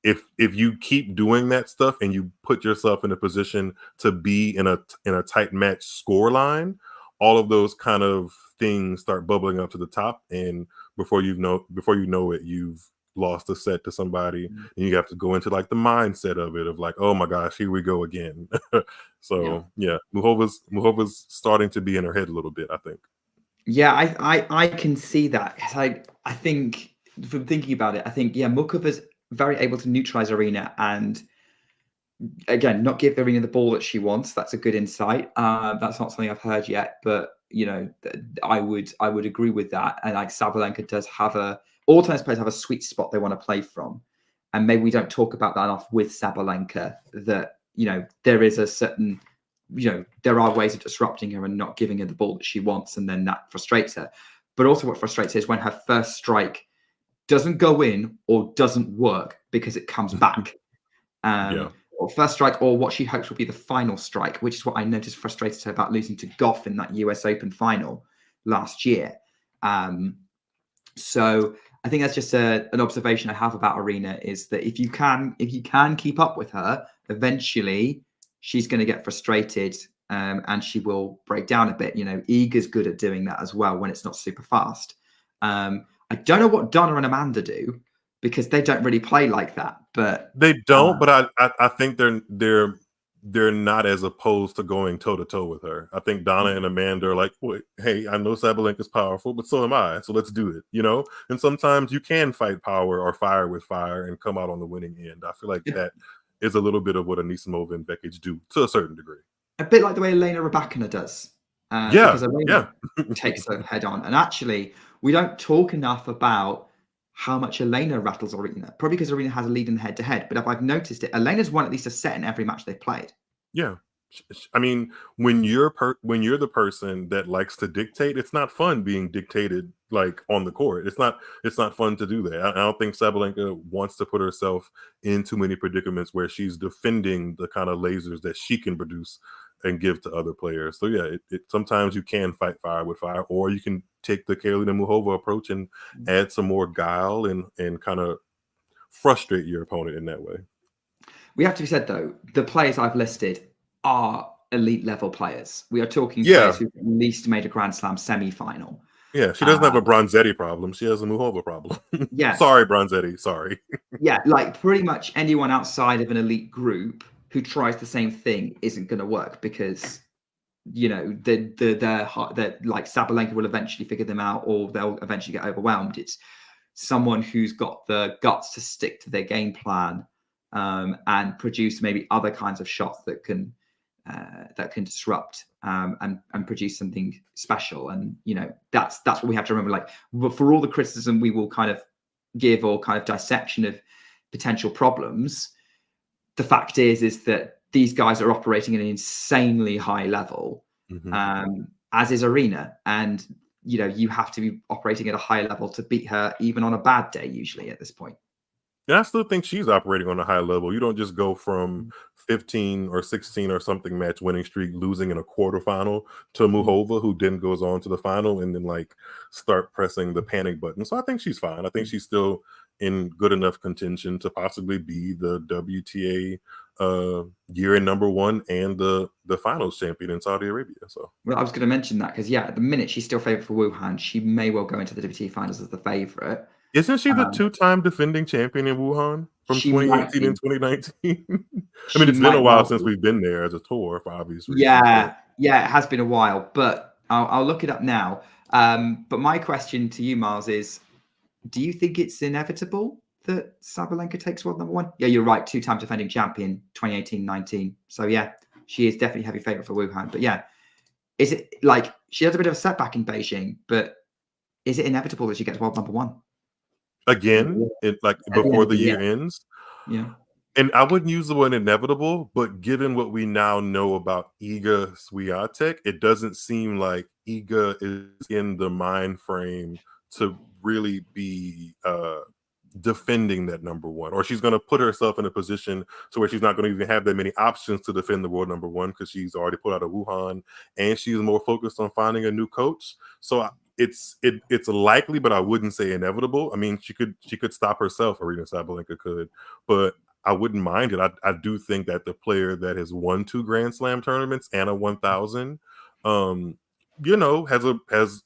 if you keep doing that stuff and you put yourself in a position to be in a tight match score line, all of those kind of things start bubbling up to the top, and before you know it, you've lost a set to somebody, and you have to go into like the mindset of it of like, oh my gosh, here we go again. So yeah, Muchova's starting to be in her head a little bit, I think. Yeah, I can see that. I think from thinking about it, I think Muchova's very able to neutralize Aryna and again not give Aryna the ball that she wants. That's a good insight. That's not something I've heard yet, but I would agree with that. And like Sabalenka does have all tennis players have a sweet spot they want to play from, and maybe we don't talk about that enough with Sabalenka. That there is a certain there are ways of disrupting her and not giving her the ball that she wants, and then that frustrates her. But also what frustrates her is when her first strike doesn't go in or doesn't work because it comes back. Or first strike, or what she hopes will be the final strike, which is what I noticed frustrated her about losing to Gauff in that US Open final last year. So I think that's just an observation I have about Aryna, is that if you can keep up with her, eventually she's going to get frustrated and she will break down a bit. Iga's good at doing that as well when it's not super fast. I don't know what Donna and Amanda do because they don't really play like that. But they don't. But I think they're not as opposed to going toe to toe with her. I think Donna and Amanda are like, wait, hey, I know Sabalenka's powerful, but so am I. So let's do it. And sometimes you can fight power or fire with fire and come out on the winning end. I feel like that is a little bit of what Anisimova and Bekic do to a certain degree. A bit like the way Elena Rybakina does. Because Elena takes her head on. And actually, we don't talk enough about how much Elena rattles Aryna. Probably because Aryna has a lead in the head-to-head. But if I've noticed it, Elena's won at least a set in every match they've played. Yeah. I mean, when you're the person that likes to dictate, it's not fun being dictated like on the court. It's not fun to do that. I don't think Sabalenka wants to put herself in too many predicaments where she's defending the kind of lasers that she can produce and give to other players. So yeah, sometimes you can fight fire with fire, or you can take the Karolina Muchova approach and add some more guile and kind of frustrate your opponent in that way. We have to be said though, the players I've listed are elite level players. We are talking players who've at least made a Grand Slam semi-final. Yeah, she doesn't have a Bronzetti problem. She has a Muchova problem. Yeah. Sorry, Bronzetti. Sorry. Yeah, like pretty much anyone outside of an elite group who tries the same thing isn't going to work because, they're like Sabalenka will eventually figure them out or they'll eventually get overwhelmed. It's someone who's got the guts to stick to their game plan and produce maybe other kinds of shots that can disrupt and produce something special. And that's what we have to remember. Like for all the criticism we will kind of give or kind of dissection of potential problems, the fact is that these guys are operating at an insanely high level, as is Aryna, and you have to be operating at a high level to beat her even on a bad day usually at this point. Yeah, I still think she's operating on a high level. You don't just go from 15 or 16 or something match winning streak, losing in a quarterfinal to Muchova, who then goes on to the final and then like start pressing the panic button. So I think she's fine. I think she's still in good enough contention to possibly be the WTA year-end #1 and the finals champion in Saudi Arabia. So well, I was going to mention that because at the minute she's still favourite for Wuhan. She may well go into the WTA finals as the favourite. Isn't she the two-time defending champion in Wuhan from 2018 and 2019? I mean, it's been a while since we've been there as a tour for obvious reasons. Yeah, it has been a while, but I'll look it up now. But my question to you, Miles, is do you think it's inevitable that Sabalenka takes world #1? Yeah, you're right. Two-time defending champion, 2018-19. So yeah, she is definitely heavy favourite for Wuhan. But yeah, is it like she has a bit of a setback in Beijing, but is it inevitable that she gets world #1? Again, before the year ends? Yeah. And I wouldn't use the word inevitable, but given what we now know about Iga Swiatek, it doesn't seem like Iga is in the mind frame to really be defending that number one, or she's going to put herself in a position to where she's not going to even have that many options to defend the world number one, because she's already put out of Wuhan and she's more focused on finding a new coach. So it's likely, but I wouldn't say inevitable. I mean, she could stop herself. Aryna Sabalenka could, but I wouldn't mind it. I do think that the player that has won 2 Grand Slam tournaments and a 1,000, has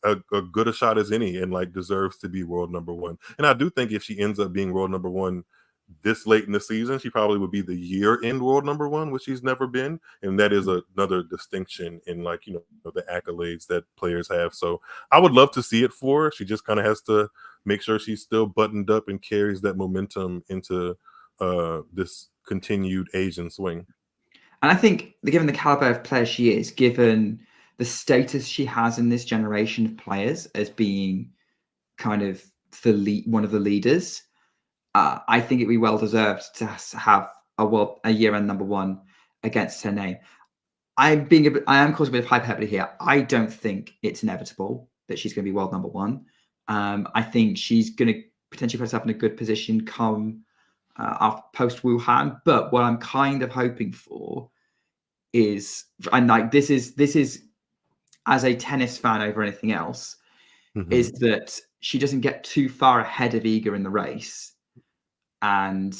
a good a shot as any, and like deserves to be world number one. And I do think if she ends up being world number one this late in the season, she probably would be the year-end world number one, which she's never been, and that is another distinction in the accolades that players have. So I would love to see it for her. She just kind of has to make sure she's still buttoned up and carries that momentum into this continued Asian swing. And I think, given the caliber of player she is, given the status she has in this generation of players as being kind of one of the leaders, I think it'd be well deserved to have a year-end number one against her name. I am causing a bit of hyperbole here. I don't think it's inevitable that she's going to be world number one. I think she's going to potentially put herself in a good position come after post Wuhan. But what I'm kind of hoping for is, and like this is as a tennis fan over anything else, is that she doesn't get too far ahead of Iga in the race. And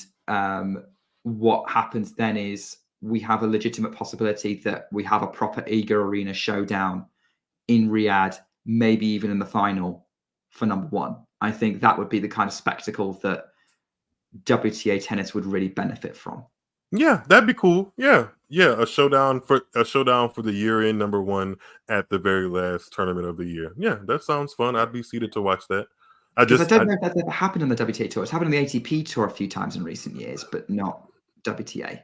what happens then is we have a legitimate possibility that we have a proper Iga Aryna showdown in Riyadh, maybe even in the final for number one. I think that would be the kind of spectacle that WTA tennis would really benefit from. Yeah, that'd be cool. Yeah. A showdown for the year-end number one at the very last tournament of the year. Yeah, that sounds fun. I'd be seated to watch that. I don't know if that's ever happened on the WTA tour. It's happened on the ATP tour a few times in recent years, but not WTA.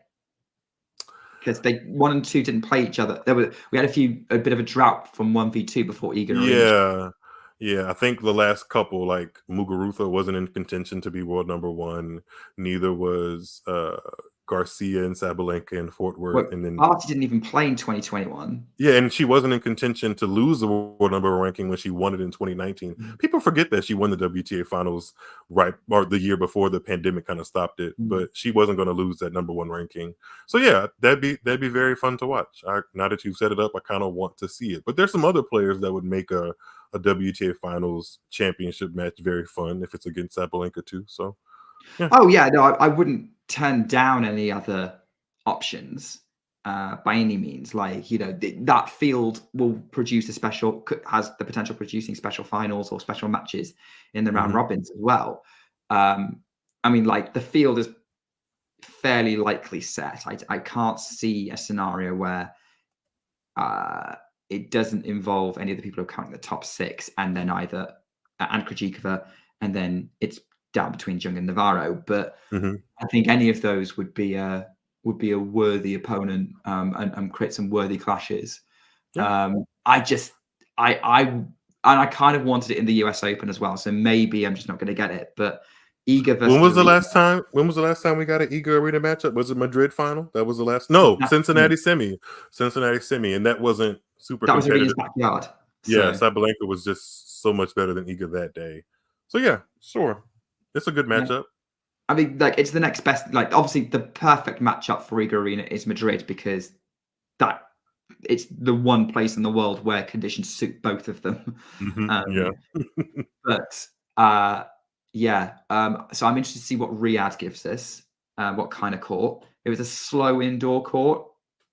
Because they 1 and 2 didn't play each other. We had a bit of a drought from 1v2 before Iga and Aryna. Yeah. I think the last couple, like Muguruza wasn't in contention to be world number one. Neither was Garcia and Sabalenka in Fort Worth. And then Barty didn't even play in 2021. Yeah, and she wasn't in contention to lose the world number one ranking when she won it in 2019. People forget that she won the WTA Finals the year before the pandemic kind of stopped it, but she wasn't going to lose that number one ranking. So yeah, that'd be very fun to watch. Now that you've set it up, I kind of want to see it. But there's some other players that would make a WTA Finals championship match very fun if it's against Sabalenka too. So yeah. Oh yeah, no, I wouldn't turn down any other options by any means. Like, that field will has the potential of producing special finals or special matches in the round robins as well. I mean, like, the field is fairly likely set. I can't see a scenario where it doesn't involve any of the people who are currently the top 6 and then either and Krejcikova, and then it's down between Zheng and Navarro. But I think any of those would be a worthy opponent and create some worthy clashes. I kind of wanted it in the US Open as well, so maybe I'm just not going to get it. But Iga versus When was the last time we got an Iga Aryna matchup? Was it Madrid final? That was the last. No, Cincinnati semi, and that wasn't super. That competitive. was Aryna's backyard. Yeah, Sabalenka was just so much better than Iga that day. So yeah, sure, it's a good matchup. I mean, like, it's the next best. Like, obviously, the perfect matchup for Iga Aryna is Madrid, because it's the one place in the world where conditions suit both of them. But so I'm interested to see what Riyadh gives us. What kind of court? If it's a slow indoor court,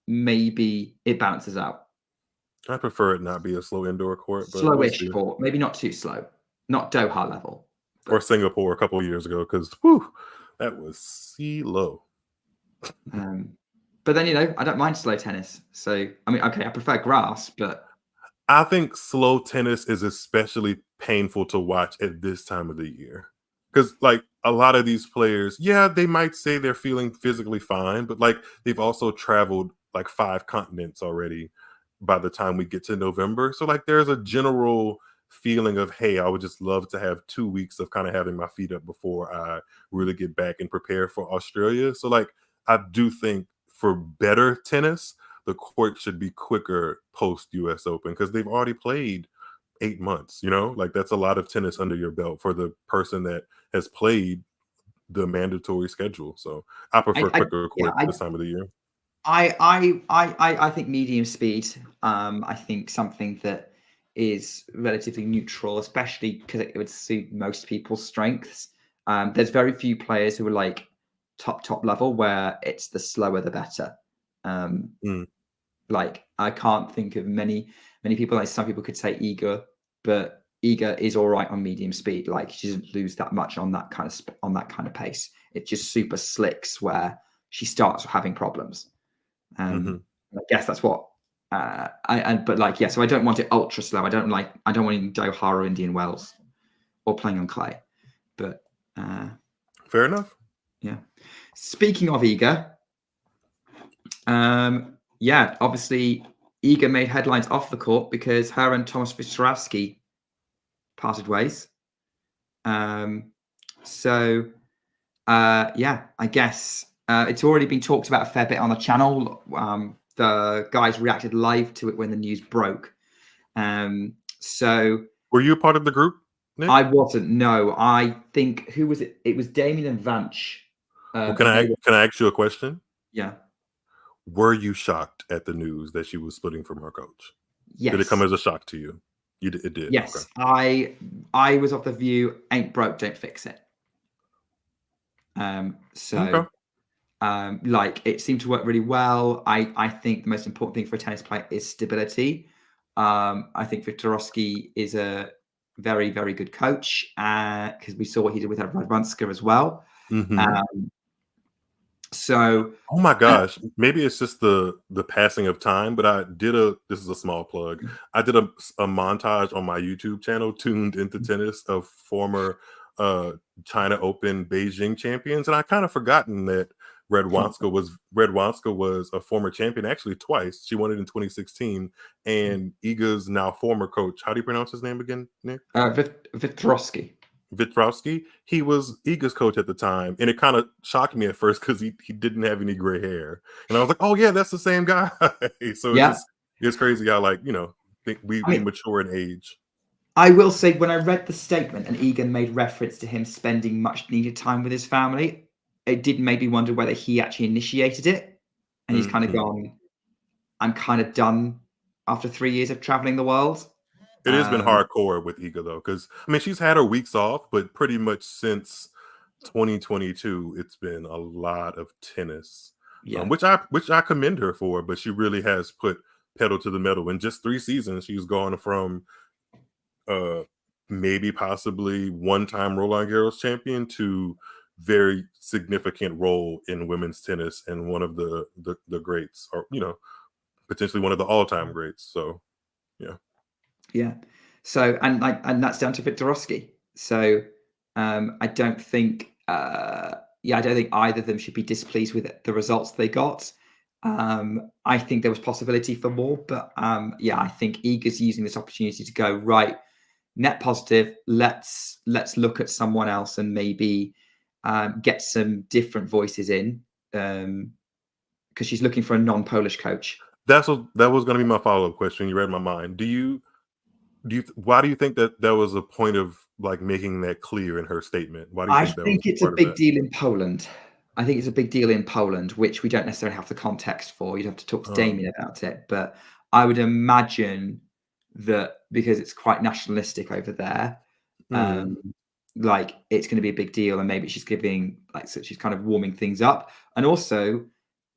maybe it bounces out. I prefer it not be a slow indoor court. But Slowish court, maybe not too slow, not Doha level. Or Singapore a couple of years ago, because that was low. But then, I don't mind slow tennis. So, I mean, okay, I prefer grass, but I think slow tennis is especially painful to watch at this time of the year. Because, like, a lot of these players, they might say they're feeling physically fine, but, like, they've also traveled, like, 5 continents already by the time we get to November. So, like, there's a general feeling of, hey, I would just love to have 2 weeks of kind of having my feet up before I really get back and prepare for Australia. So, like, I do think for better tennis, the court should be quicker post US Open because they've already played 8 months, like that's a lot of tennis under your belt for the person that has played the mandatory schedule. So I prefer quicker court this time of the year. I think medium speed. I think something that is relatively neutral, especially because it would suit most people's strengths. There's very few players who are like top level where it's the slower the better. Like I can't think of many people. Like some people could say Iga, but Iga is all right on medium speed. Like she doesn't lose that much on that kind of pace. It just super slicks where she starts having problems. I guess that's what but like so I don't want it ultra slow. I don't want it Doha or Indian Wells or playing on clay. But fair enough. Yeah. Speaking of Iga, obviously Iga made headlines off the court because her and Thomas Wierzchowski parted ways. I guess it's already been talked about a fair bit on the channel. The guys reacted live to it when the news broke. So were you a part of the group, Nick? I wasn't. No, I think who was it? It was Damien and Vanch. Can I ask you a question? Yeah. Were you shocked at the news that she was splitting from her coach? Yes. Did it come as a shock to you? It did. Yes. Okay. I was of the view, ain't broke, don't fix it. Like it seemed to work really well. I think the most important thing for a tennis player is stability. I think Wiktorowski is a very, very good coach because we saw what he did with Radwanska as well. Oh my gosh, maybe it's just the passing of time, but this is a small plug. I did a montage on my YouTube channel, Tuned Into Tennis, of former China Open Beijing champions, and I kind of forgotten that Radwanska was a former champion, actually twice. She won it in 2016, and Iga's now former coach. How do you pronounce his name again, Nick? Wiktorowski. He was Iga's coach at the time, and it kind of shocked me at first because he didn't have any gray hair, and I was like, "Oh yeah, that's the same guy." So it's crazy how we mature in age. I will say when I read the statement and Iga made reference to him spending much needed time with his family, it did make me wonder whether he actually initiated it, and he's kind of gone, "I'm kind of done after 3 years of traveling the world." It has been hardcore with Iga though, because she's had her weeks off, but pretty much since 2022, it's been a lot of tennis, which I commend her for. But she really has put pedal to the metal. In just 3 seasons, she's gone from maybe possibly one-time Roland Garros champion to very significant role in women's tennis and one of the greats, or potentially one of the all-time greats. So yeah. So and that's down to Wiktorowski. So I don't think either of them should be displeased with the results they got. I think there was possibility for more, but I think Iga's using this opportunity to go right, net positive. Let's look at someone else and maybe get some different voices in, because she's looking for a non-Polish coach. That was going to be my follow-up question. You read my mind. Why do you think that was a point of making that clear in her statement? Why do you think I think it's a big deal in Poland. I think it's a big deal in Poland, which we don't necessarily have the context for. You'd have to talk to Damien about it. But I would imagine that because it's quite nationalistic over there, it's going to be a big deal, and maybe she's giving she's kind of warming things up, and also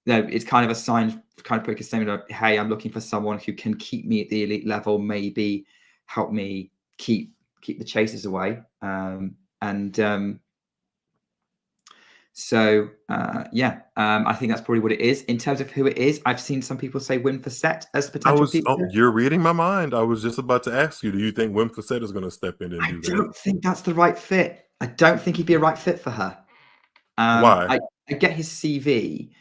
it's kind of a sign, kind of putting a statement of, hey, I'm looking for someone who can keep me at the elite level, maybe help me keep the chasers away. I think that's probably what it is. In terms of who it is, I've seen some people say Wim Fissette as potential. You're reading my mind. I was just about to ask you, do you think Wim Fissette is going to step in and do that? I don't think that's the right fit. I don't think he'd be a right fit for her. Why? I get his CV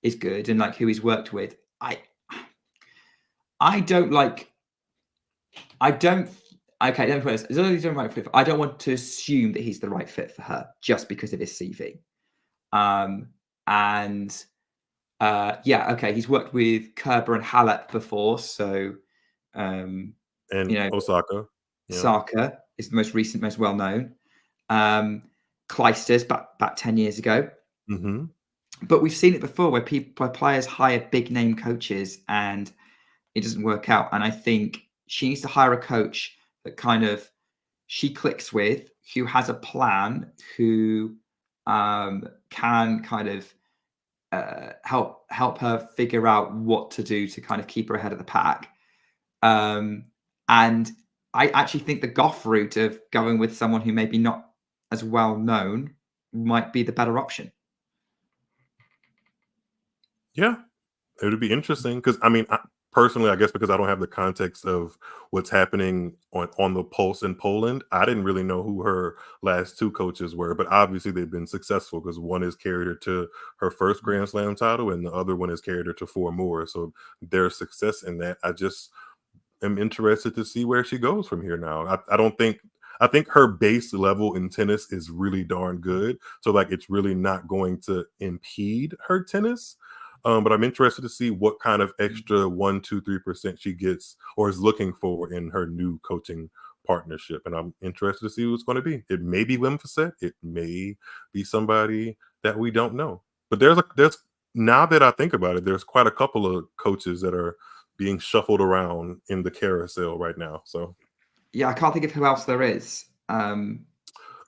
is good and who he's worked with. I don't want to assume that he's the right fit for her just because of his CV. And yeah, okay, he's worked with Kerber and Halep before, so And Osaka yeah. is the most recent, most well known. Clijsters back 10 years ago. Mm-hmm. But we've seen it before where players hire big name coaches and it doesn't work out. And I think she needs to hire a coach that kind of she clicks with, who has a plan, who can kind of help her figure out what to do to kind of keep her ahead of the pack. And I actually think the Gauff route of going with someone who maybe not as well known might be the better option. Yeah, it would be interesting because I mean, personally, I guess because I don't have the context of what's happening on the pulse in Poland, I didn't really know who her last two coaches were, but obviously they've been successful because one has carried her to her first Grand Slam title and the other one has carried her to 4 more. So there's success in that. I just am interested to see where she goes from here now. I think her base level in tennis is really darn good. So like it's really not going to impede her tennis. But I'm interested to see what kind of extra 1, 2, 3% she gets or is looking for in her new coaching partnership. And I'm interested to see who it's going to be. It may be Wim Fissette. It may be somebody that we don't know. But there's now that I think about it, there's quite a couple of coaches that are being shuffled around in the carousel right now. So yeah, I can't think of who else there is. I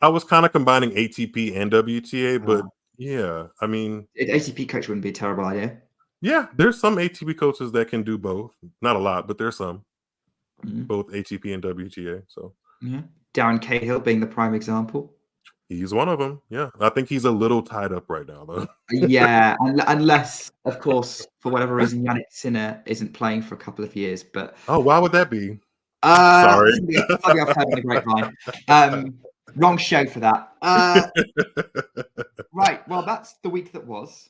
was kind of combining ATP and WTA, but yeah, I mean, an ATP coach wouldn't be a terrible idea. Yeah, there's some ATP coaches that can do both. Not a lot, but there's some. Both ATP and WTA. So yeah, Darren Cahill being the prime example. He's one of them. Yeah, I think he's a little tied up right now, though. Yeah, unless, of course, for whatever reason, Yannick Sinner isn't playing for a couple of years. But why would that be? Sorry, something I've heard in the grapevine. Wrong show for that. Right. Well, that's the week that was.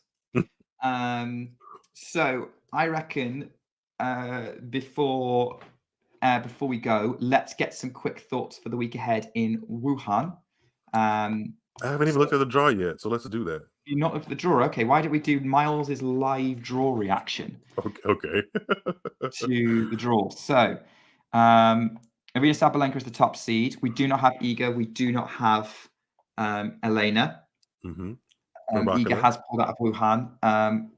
So I reckon before we go, let's get some quick thoughts for the week ahead in Wuhan. I haven't even looked at the draw yet, so let's do that. You're not looked at the draw? Okay. Why don't we do Miles's live draw reaction? Okay. To the draw. So, Aryna Sabalenka is the top seed. We do not have Iga. We do not have Elena. Mm-hmm. Iga has pulled out of Wuhan.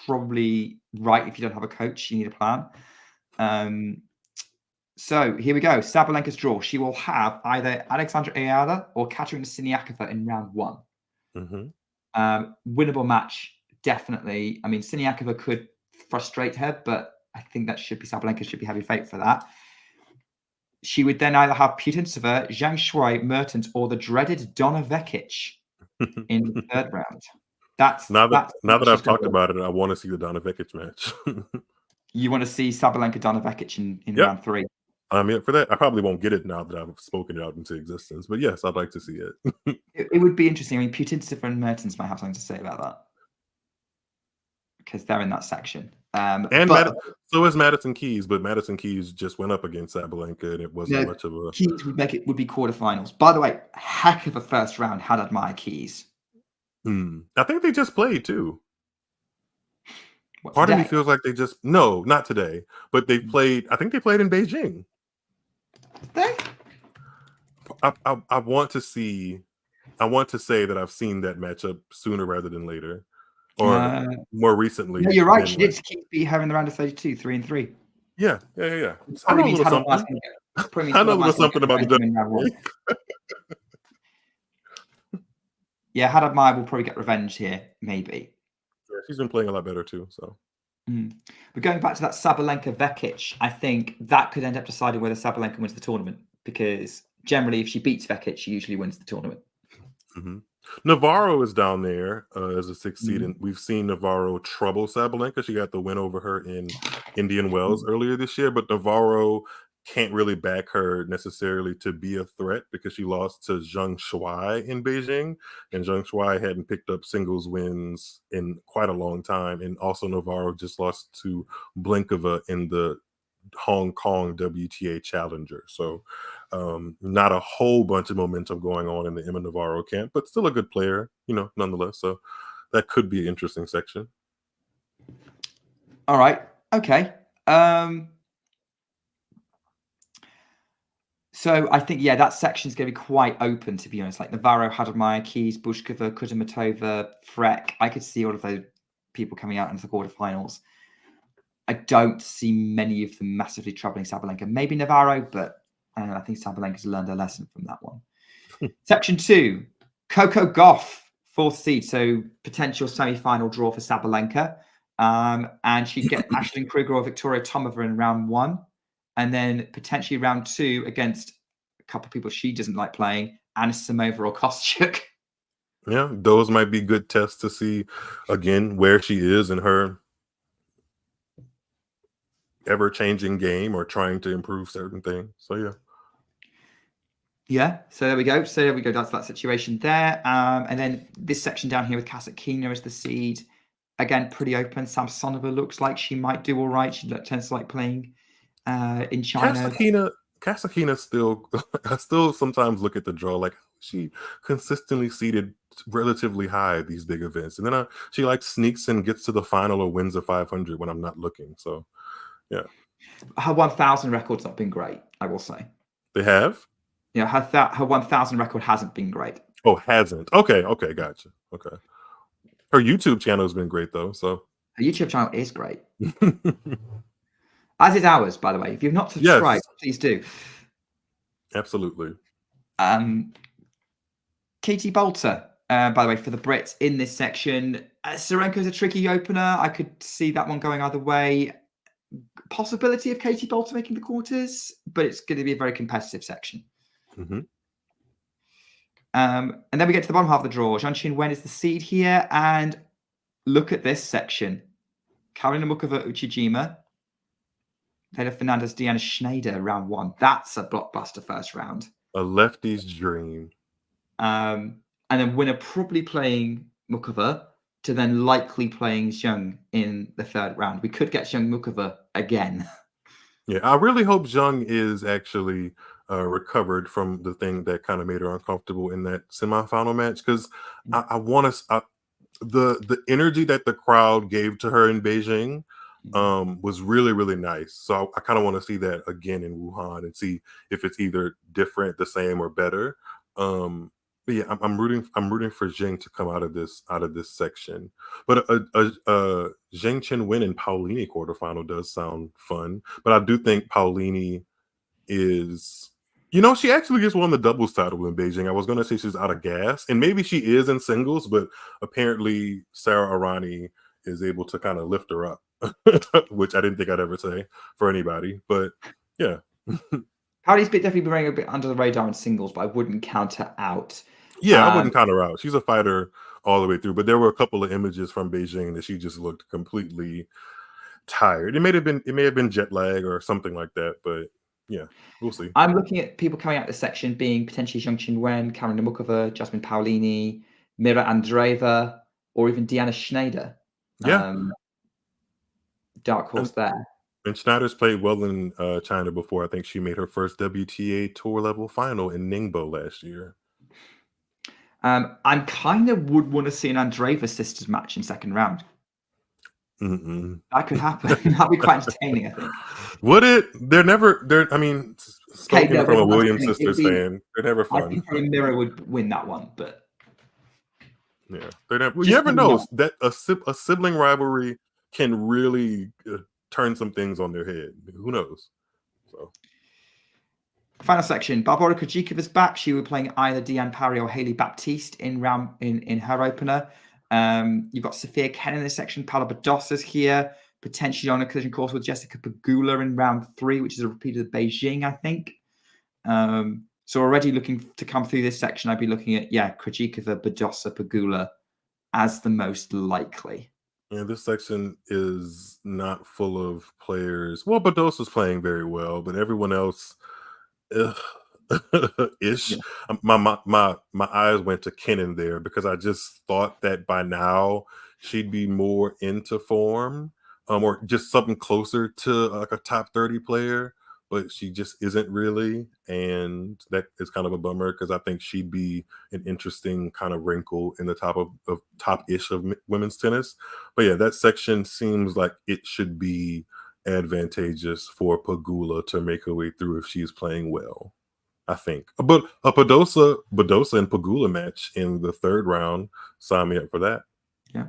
Probably right if you don't have a coach, you need a plan. So here we go. Sabalenka's draw. She will have either Alexandra Ayala or Katerina Siniakova in round 1. Mm-hmm. Winnable match, definitely. I mean, Siniakova could frustrate her, but I think that Sabalenka should be heavy fate for that. She would then either have Putintseva, Zhang Shuai, Mertens, or the dreaded Donna Vekic in the third round. Now that I've talked about it, I want to see the Donna Vekic match. You want to see Sabalenka Donna Vekic in round 3? I mean, for that, I probably won't get it now that I've spoken it out into existence. But yes, I'd like to see it. It would be interesting. I mean, Putintseva and Mertens might have something to say about that because they're in that section. So is Madison Keys, but Madison Keys just went up against Sabalenka, and it wasn't much of a. Keys would be quarterfinals. By the way, heck of a first round. Had admire Keys. I think they just played too. Part of me feels like they just not today, but they played. I think they played in Beijing. I want to see. I want to say that I've seen that matchup sooner rather than later, or more recently. No, you're right. She did beat her in the round of 32, 3-3. Yeah. I know a little something. I know a little something about the. Yeah, Had Admire will probably get revenge here, maybe. Yeah, she's been playing a lot better too. So, but going back to that Sabalenka Vekic, I think that could end up deciding whether Sabalenka wins the tournament because generally, if she beats Vekic, she usually wins the tournament. Mm-hmm. Navarro is down there as a 6th seed, and we've seen Navarro trouble Sabalenka. She got the win over her in Indian Wells earlier this year, but Navarro can't really back her necessarily to be a threat because she lost to Zhang Shuai in Beijing, and Zhang Shuai hadn't picked up singles wins in quite a long time. And also Navarro just lost to Blinkova in the Hong Kong WTA Challenger. So not a whole bunch of momentum going on in the Emma Navarro camp, but still a good player, nonetheless. So that could be an interesting section. All right. Okay. So I think, yeah, that section's going to be quite open, to be honest. Like Navarro, Hadamaya, Keys, Bushkova, Kudermetova, Freck. I could see all of those people coming out into the quarterfinals. I don't see many of them massively troubling Sabalenka. Maybe Navarro, but I think Sabalenka's learned a lesson from that one. Section 2, Coco Gauff, 4th seed. So potential semi-final draw for Sabalenka. And she'd get Ashlyn Kruger or Victoria Tomova in round 1. And then potentially round 2 against a couple of people she doesn't like playing, Anisimova or Kostyuk. Yeah, those might be good tests to see, again, where she is in her ever-changing game or trying to improve certain things. So, yeah. Yeah, so there we go. That's that situation there. And then this section down here with Kasatkina as the seed. Again, pretty open. Samsonova looks like she might do all right. She tends to like playing in China. Kasatkina still, I still sometimes look at the draw like she consistently seeded relatively high at these big events, and then she like sneaks and gets to the final or wins a 500 when I'm not looking. So, yeah, her 1,000 record's not been great, I will say. They have. Yeah, her 1,000 record hasn't been great. Oh, hasn't. Okay, gotcha. Okay, her YouTube channel has been great though. So her YouTube channel is great. As is ours, by the way. If you've not subscribed, please do. Absolutely. Katie Bolter, by the way, for the Brits in this section. Serenko's a tricky opener. I could see that one going either way. Possibility of Katie Bolter making the quarters, but it's going to be a very competitive section. Mm-hmm. And then we get to the bottom half of the draw. Zhang Qinwen is the seed here. And look at this section. Karolina Muchova, Uchijima. Taylor Fernandez, Deanna Schneider, round 1. That's a blockbuster first round. A lefty's dream. And then winner probably playing Muchova to then likely playing Zheng in the 3rd round. We could get Zheng Muchova again. Yeah, I really hope Zheng is actually recovered from the thing that kind of made her uncomfortable in that semifinal match, because I want to the energy that the crowd gave to her in Beijing was really, really nice. So I kind of want to see that again in Wuhan and see if it's either different, the same, or better. But yeah, I'm rooting for Zheng to come out of this section. But a Zheng Qinwen and Paulini quarterfinal does sound fun. But I do think Paulini is, she actually just won the doubles title in Beijing. I was going to say she's out of gas, and maybe she is in singles, but apparently Sarah Arani is able to kind of lift her up, which I didn't think I'd ever say for anybody. But yeah. Paulini's definitely been running a bit under the radar in singles, but I wouldn't count her out. Yeah, I wouldn't count her out. She's a fighter all the way through, but there were a couple of images from Beijing that she just looked completely tired. It may have been jet lag or something like that, but yeah, we'll see. I'm looking at people coming out of the section being potentially Zhang Qinwen, Karolina Muchova, Jasmine Paolini, Mirra Andreeva, or even Deanna Schneider. Yeah. Dark horse there. And Schneider's played well in China before. I think she made her first WTA tour level final in Ningbo last year. I kind of would want to see an Andreeva sisters match in 2nd round. That could happen. That'd be quite entertaining, I think. Would it? I mean, speaking from a Williams sisters fan, they're never fun. I think Mirra would win that one, but yeah, they're never. You never know that a sibling rivalry can really turn some things on their head. Who knows? So. Final section. Barbora Krejcikova's back. She will be playing either Diane Parry or Hailey Baptiste in her opener. You've got Sophia Kenin in this section. Paula Badosa's here, potentially on a collision course with Jessica Pegula in round 3, which is a repeat of Beijing, I think. So already looking to come through this section, I'd be looking at Krejcikova, Badosa, Pegula as the most likely. Yeah, this section is not full of players. Well, Badosa's playing very well, but everyone else. Ish. Yeah. My eyes went to Kenin there because I just thought that by now she'd be more into form, or just something closer to like a top 30 player. but she just isn't really. And that is kind of a bummer because I think she'd be an interesting kind of wrinkle in the top-ish of women's tennis. But yeah, that section seems like it should be advantageous for Pegula to make her way through if she's playing well, I think. But a Badosa and Pegula match in the third round, sign me up for that. Yeah.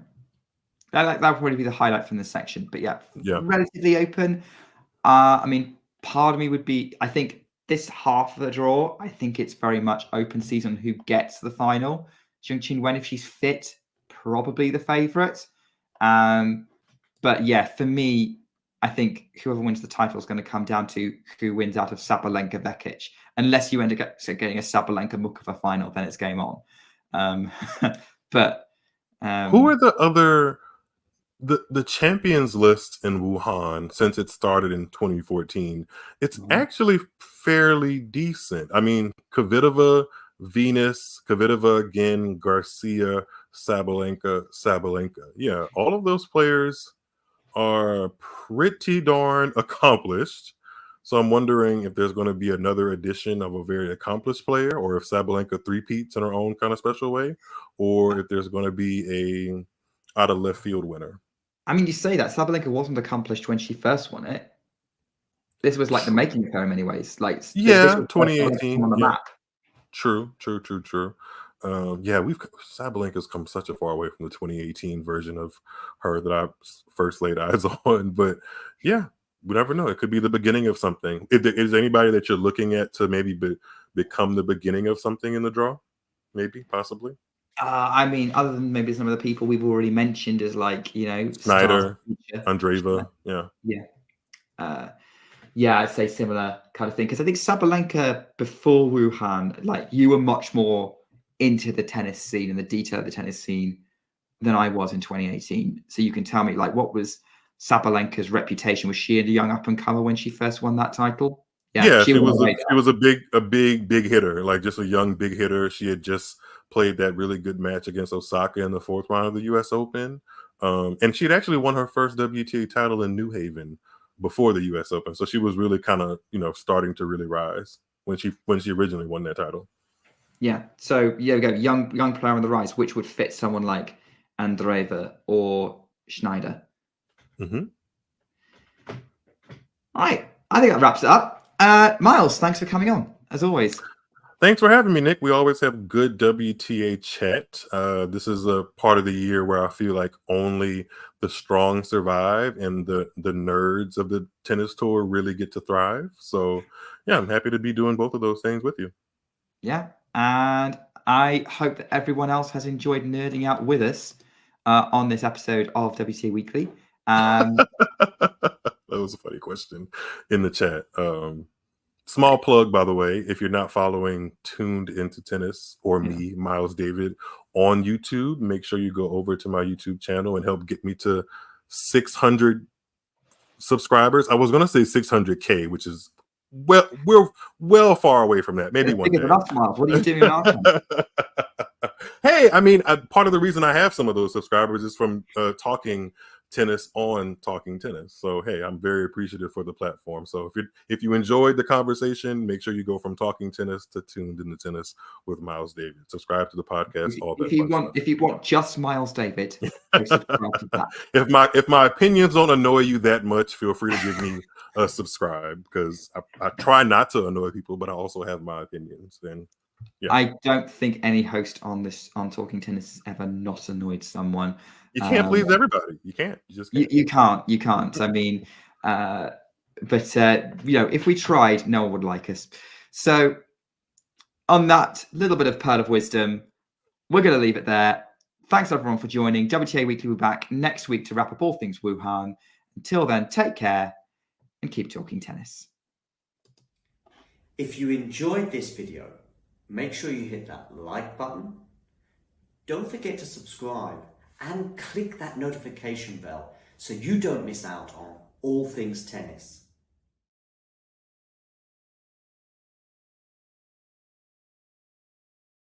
That would probably be the highlight from this section. But yeah, relatively open. I mean, part of me would be, I think this half of the draw, I think it's very much open season who gets the final. Qinwen, if she's fit, probably the favourite. But yeah, for me, I think whoever wins the title is going to come down to who wins out of Sabalenka Vekic. Unless you end up getting a Sabalenka Muchova final, then it's game on. But who are the other the champions list in Wuhan since it started in 2014? It's actually fairly decent. I mean, Kvitova, Venus, Kvitova again, Garcia, Sabalenka. Yeah, all of those players are pretty darn accomplished. So I'm wondering if there's going to be another edition of a very accomplished player, or if Sabalenka three-peats in her own kind of special way, or if there's going to be a out of left field winner. I mean, you say that Sabalenka wasn't accomplished when she first won it. This was like the making of her in many ways. Like, yeah, this was 2018 on the map. True. Yeah, Sabalenka's come such a far away from the 2018 version of her that I first laid eyes on. But yeah, we never know. It could be the beginning of something. Is there anybody that you're looking at to maybe become the beginning of something in the draw? Maybe, possibly. I mean, other than maybe some of the people we've already mentioned, as like, you know, Snyder, Andreeva, yeah, I'd say similar kind of thing. Because I think Sabalenka before Wuhan, like, you were much more into the tennis scene and the detail of the tennis scene than I was in 2018. So you can tell me, like, what was Sabalenka's reputation? Was she a young up and comer when she first won that title? Yeah, she was a big hitter, like just a young big hitter. She had just played that really good match against Osaka in the fourth round of the U.S. Open, and she had actually won her first WTA title in New Haven before the U.S. Open. So she was really kind of, you know, starting to really rise when she originally won that title. Yeah. So yeah, we go young player on the rise, which would fit someone like Andreeva or Schneider. Mm-hmm. All right, I think that wraps it up. Miles, thanks for coming on, as always. Thanks for having me, Nick. We always have good WTA chat. This is a part of the year where I feel like only the strong survive and the nerds of the tennis tour really get to thrive. So yeah, I'm happy to be doing both of those things with you. Yeah, and I hope that everyone else has enjoyed nerding out with us on this episode of WTA Weekly. That was a funny question in the chat. Small plug, by the way, if you're not following Tuned Into Tennis or me, Miles David, on YouTube, make sure you go over to my YouTube channel and help get me to 600 subscribers. I was going to say 600K, which is we're well far away from that. Maybe one day. Miles. What are you doing now? Hey, I mean, part of the reason I have some of those subscribers is from talking tennis on Talking Tennis. So hey, I'm very appreciative for the platform. So if you enjoyed the conversation, make sure you go from Talking Tennis to Tuned Into Tennis with Miles David. Subscribe to the podcast. If you want just Miles David, subscribe to that. If my opinions don't annoy you that much, feel free to give me a subscribe, because I try not to annoy people, but I also have my opinions. And yeah. I don't think any host on Talking Tennis has ever not annoyed someone. You can't please everybody. You can't. You just can't. You can't. I mean, but you know, if we tried, no one would like us. So, on that little bit of pearl of wisdom, we're going to leave it there. Thanks everyone for joining. WTA Weekly will be back next week to wrap up all things Wuhan. Until then, take care and keep talking tennis. If you enjoyed this video, make sure you hit that like button. Don't forget to subscribe and click that notification bell so you don't miss out on all things tennis.